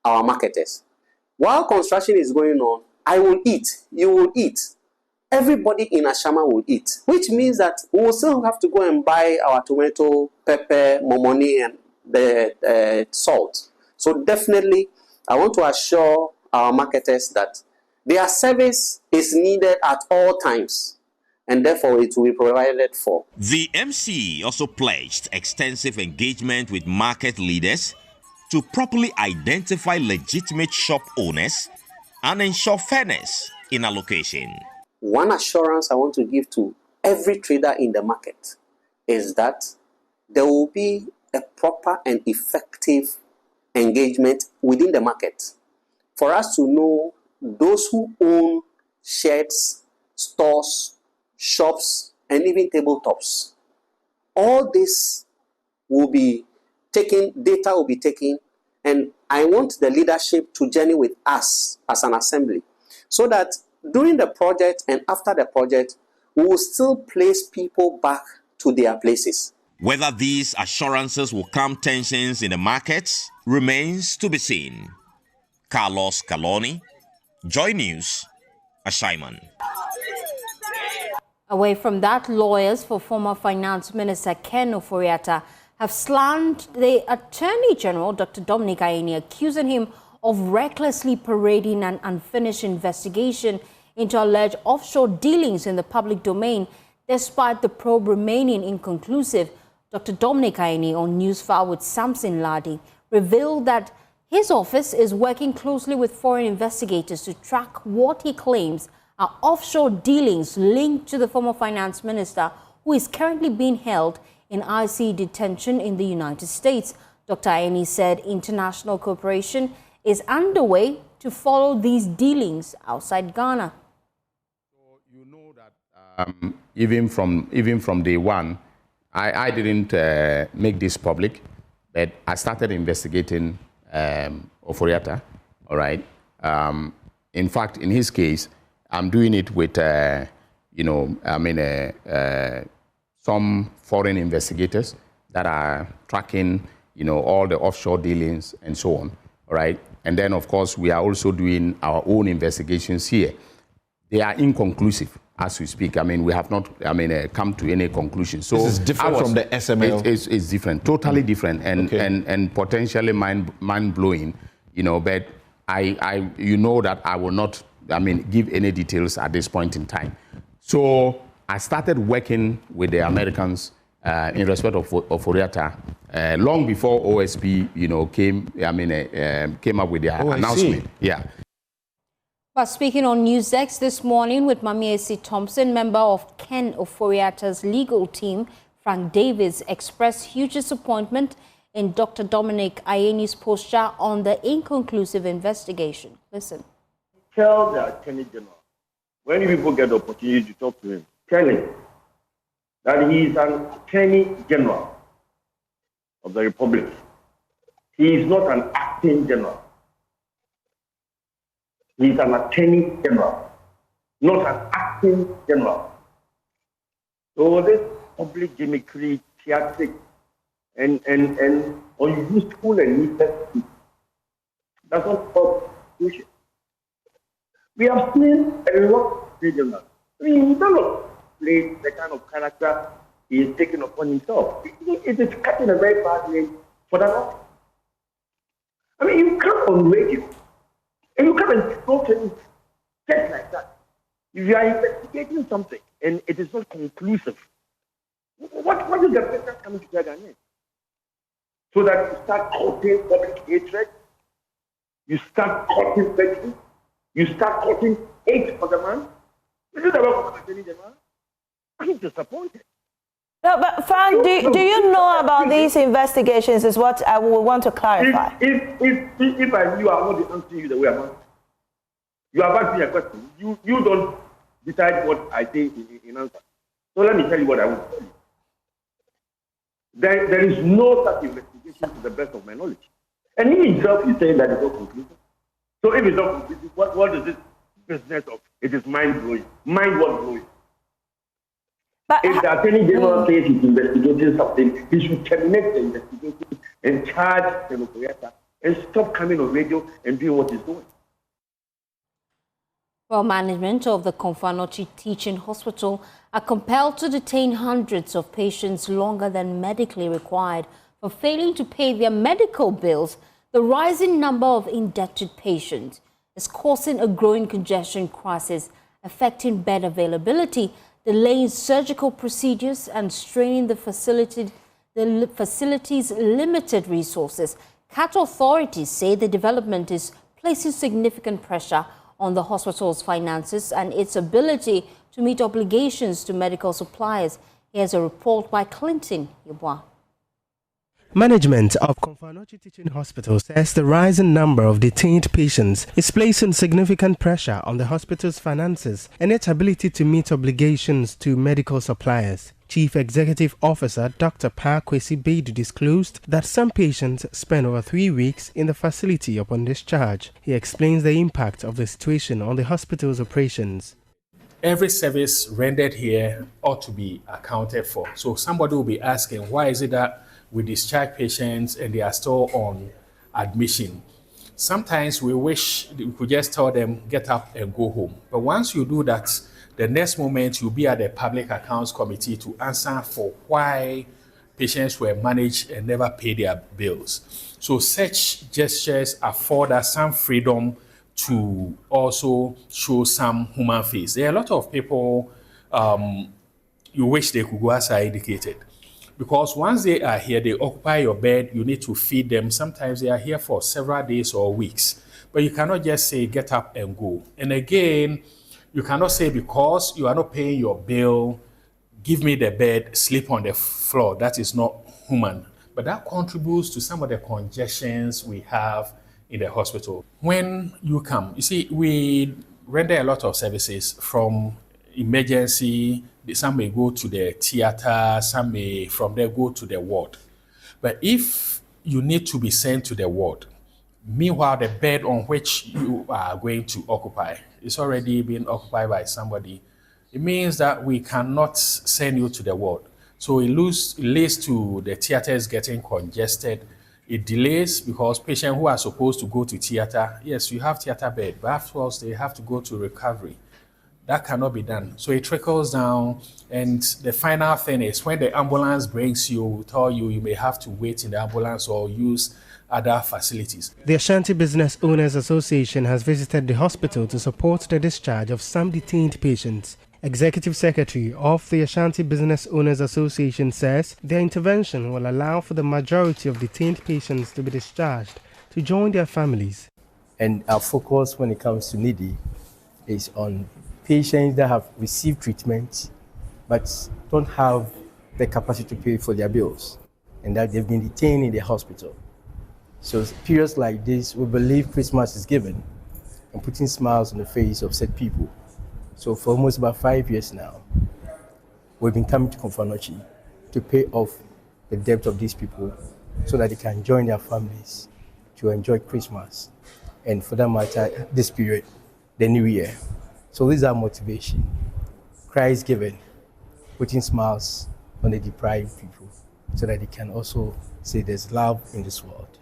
our marketers. While construction is going on, I will eat, you will eat. Everybody in Acheampong will eat, which means that we will still have to go and buy our tomato, pepper, momoni, and the salt. So definitely, I want to assure our marketers that their service is needed at all times, and therefore it will be provided for. The MC also pledged extensive engagement with market leaders to properly identify legitimate shop owners and ensure fairness in allocation. One assurance I want to give to every trader in the market is that there will be a proper and effective engagement within the market for us to know those who own sheds, stores, shops, and even tabletops. All this will be taken, data will be taken, and I want the leadership to journey with us as an assembly so that during the project and after the project, we will still place people back to their places. Whether these assurances will calm tensions in the markets remains to be seen. Carlos Coloni, JoyNews, Acheampong. Away from that, lawyers for former Finance Minister Ken Ofori-Atta have slammed the Attorney General, Dr. Dominic Ayine, accusing him of recklessly parading an unfinished investigation into alleged offshore dealings in the public domain, despite the probe remaining inconclusive. Dr. Dominic Ayine, on Newsfile with Samson Ladi, revealed that his office is working closely with foreign investigators to track what he claims are offshore dealings linked to the former finance minister, who is currently being held in IC detention in the United States. Dr. Ayine said international cooperation is underway to follow these dealings outside Ghana. So you know that even from day one, I didn't make this public. But I started investigating Oforiatta, all right? In fact, in his case, I'm doing it with, some foreign investigators that are tracking, all the offshore dealings and so on, all right? And then, of course, we are also doing our own investigations here. They are inconclusive as we speak. I mean, we have not, come to any conclusion. So this is different from the SML? It's different, totally different, and potentially mind-blowing, but you know that I will not, give any details at this point in time. So I started working with the Americans in respect of Oforiatta long before OSP, came up with their announcement. Yeah. But speaking on NewsX this morning with Mami Thompson, member of Ken Oforiatta's legal team, Frank Davis, expressed huge disappointment in Dr. Dominic Ayeni's posture on the inconclusive investigation. Listen. Tell the Attorney General, when people get the opportunity to talk to him, tell him that he is an Attorney General of the Republic. He is not an acting general. He is an Attorney General, not an acting general. So this public gimmickry, theatric, and unuseful and needless, that's not constitution. We have seen a lot of generals. He does not play the kind of character he is taking upon himself. It is cutting a very bad name for that office. You come on radio and you come and throw things just like that. If you are investigating something and it is not conclusive, what is the business coming together in? So that you start courting public hatred, you start courting victory, you start courting hate for the man. This is the work of Attorney General. I'm disappointed. No, but Frank, do you know about these investigations is what I would want to clarify. If I knew, I would answer you the way I'm answering. You have asked me a question. You don't decide what I say in answer. So let me tell you what I want to tell you. There is no such investigation to the best of my knowledge. And he himself is saying that it's not conclusive. So if it's not conclusive, what is this business of it is mind-blowing? Mind-what-blowing? If the Attorney General says he's investigating something, he should terminate the investigation and charge the Oforiatta and stop coming on radio and doing what he's doing. Well, management of the Komfo Teaching Hospital are compelled to detain hundreds of patients longer than medically required for failing to pay their medical bills. The rising number of indebted patients is causing a growing congestion crisis, affecting bed availability, delaying surgical procedures and straining the facility's limited resources. CAT authorities say the development is placing significant pressure on the hospital's finances and its ability to meet obligations to medical suppliers. Here's a report by Clinton Yeboah. Management of Komfo Teaching Hospital says the rising number of detained patients is placing significant pressure on the hospital's finances and its ability to meet obligations to medical suppliers. Chief Executive Officer Dr. Pa Kwesi Beidu disclosed that some patients spend over 3 weeks in the facility upon discharge. He explains the impact of the situation on the hospital's operations. Every service rendered here ought to be accounted for. So somebody will be asking, why is it that we discharge patients and they are still on admission? Sometimes we wish we could just tell them, get up and go home. But once you do that, the next moment you'll be at the Public Accounts Committee to answer for why patients were managed and never paid their bills. So such gestures afford us some freedom to also show some human face. There are a lot of people you wish they could go as are educated. Because once they are here, they occupy your bed, you need to feed them. Sometimes they are here for several days or weeks. But you cannot just say, get up and go. And again, you cannot say because you are not paying your bill, give me the bed, sleep on the floor. That is not human. But that contributes to some of the congestions we have in the hospital. When you come, you see, we render a lot of services from emergency. Some may go to the theater, some may from there go to the ward. But if you need to be sent to the ward. Meanwhile, the bed on which you are going to occupy is already being occupied by somebody. It means that we cannot send you to the ward. So it leads to the theaters getting congested. It delays because patients who are supposed to go to theater, yes, you have theater bed, but afterwards they have to go to recovery. That cannot be done. So it trickles down. And the final thing is when the ambulance brings you, we tell you may have to wait in the ambulance or use other facilities. The Ashanti Business Owners Association has visited the hospital to support the discharge of some detained patients. Executive Secretary of the Ashanti Business Owners Association says their intervention will allow for the majority of detained patients to be discharged to join their families. And our focus when it comes to needy is on patients that have received treatment but don't have the capacity to pay for their bills and that they've been detained in the hospital. So periods like this, we believe Christmas is given and putting smiles on the face of said people. So for almost about 5 years now, we've been coming to Konfanochi to pay off the debt of these people so that they can join their families to enjoy Christmas. And for that matter, this period, the New Year. So this is our motivation. Christ given, putting smiles on the deprived people so that they can also say there's love in this world.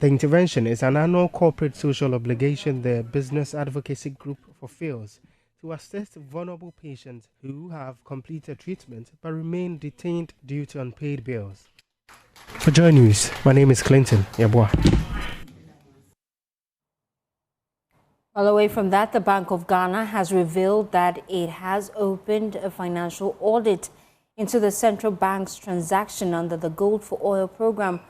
The intervention is an annual corporate social obligation the Business Advocacy Group fulfills to assist vulnerable patients who have completed treatment but remain detained due to unpaid bills. For JoyNews, my name is Clinton Yabwa. Well, away from that, the Bank of Ghana has revealed that it has opened a financial audit into the central bank's transaction under the Gold for Oil program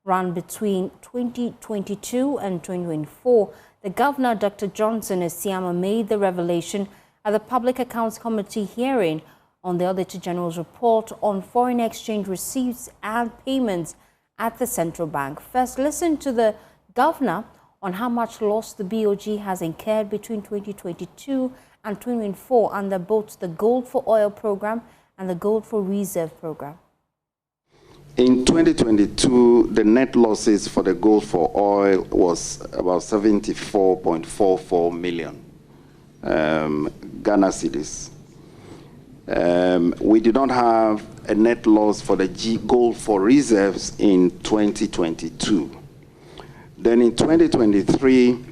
run between 2022 and 2024. The governor, Dr. Johnson Acheampong, made the revelation at the Public Accounts Committee hearing on the Auditor General's report on foreign exchange receipts and payments at the central bank. First, listen to the governor on how much loss the BOG has incurred between 2022 and 2024 under both the Gold for Oil program and the Gold for Reserve program. In 2022, the net losses for the Gold for Oil was about 74.44 million Ghana cedis. We did not have a net loss for the Gold for Reserves in 2022. Then in 2023,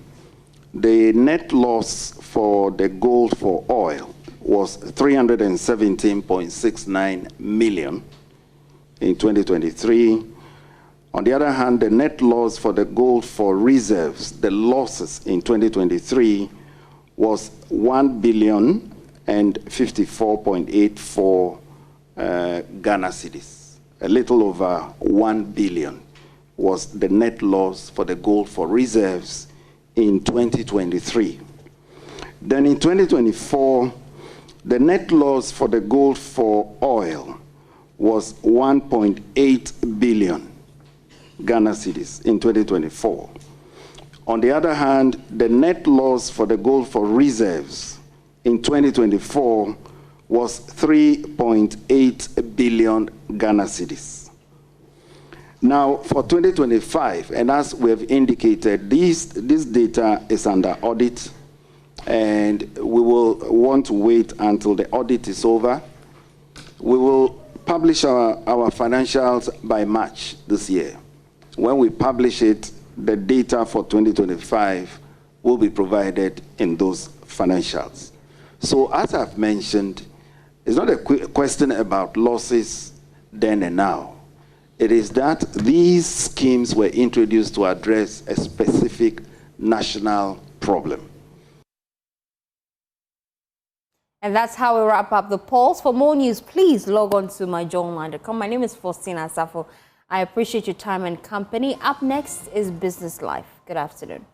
the net loss for the Gold for Oil was 317.69 million in 2023. On the other hand, the net loss for the Gold for Reserves, the losses in 2023 was 1,054.84 Ghana cedis. A little over 1 billion was the net loss for the Gold for Reserves in 2023. Then in 2024, the net loss for the Gold for Oil was 1.8 billion Ghana cedis in 2024. On the other hand, the net loss for the Gold for Reserves in 2024 was 3.8 billion Ghana cedis. Now, for 2025, and as we have indicated, this data is under audit, and we will want to wait until the audit is over. We will publish our financials by March this year. When we publish it, the data for 2025 will be provided in those financials. So as I've mentioned, it's not a question about losses then and now. It is that these schemes were introduced to address a specific national problem. And that's how we wrap up the polls. For more news, please log on to myjoyonline.com. My name is Faustina Asafo. I appreciate your time and company. Up next is Business Life. Good afternoon.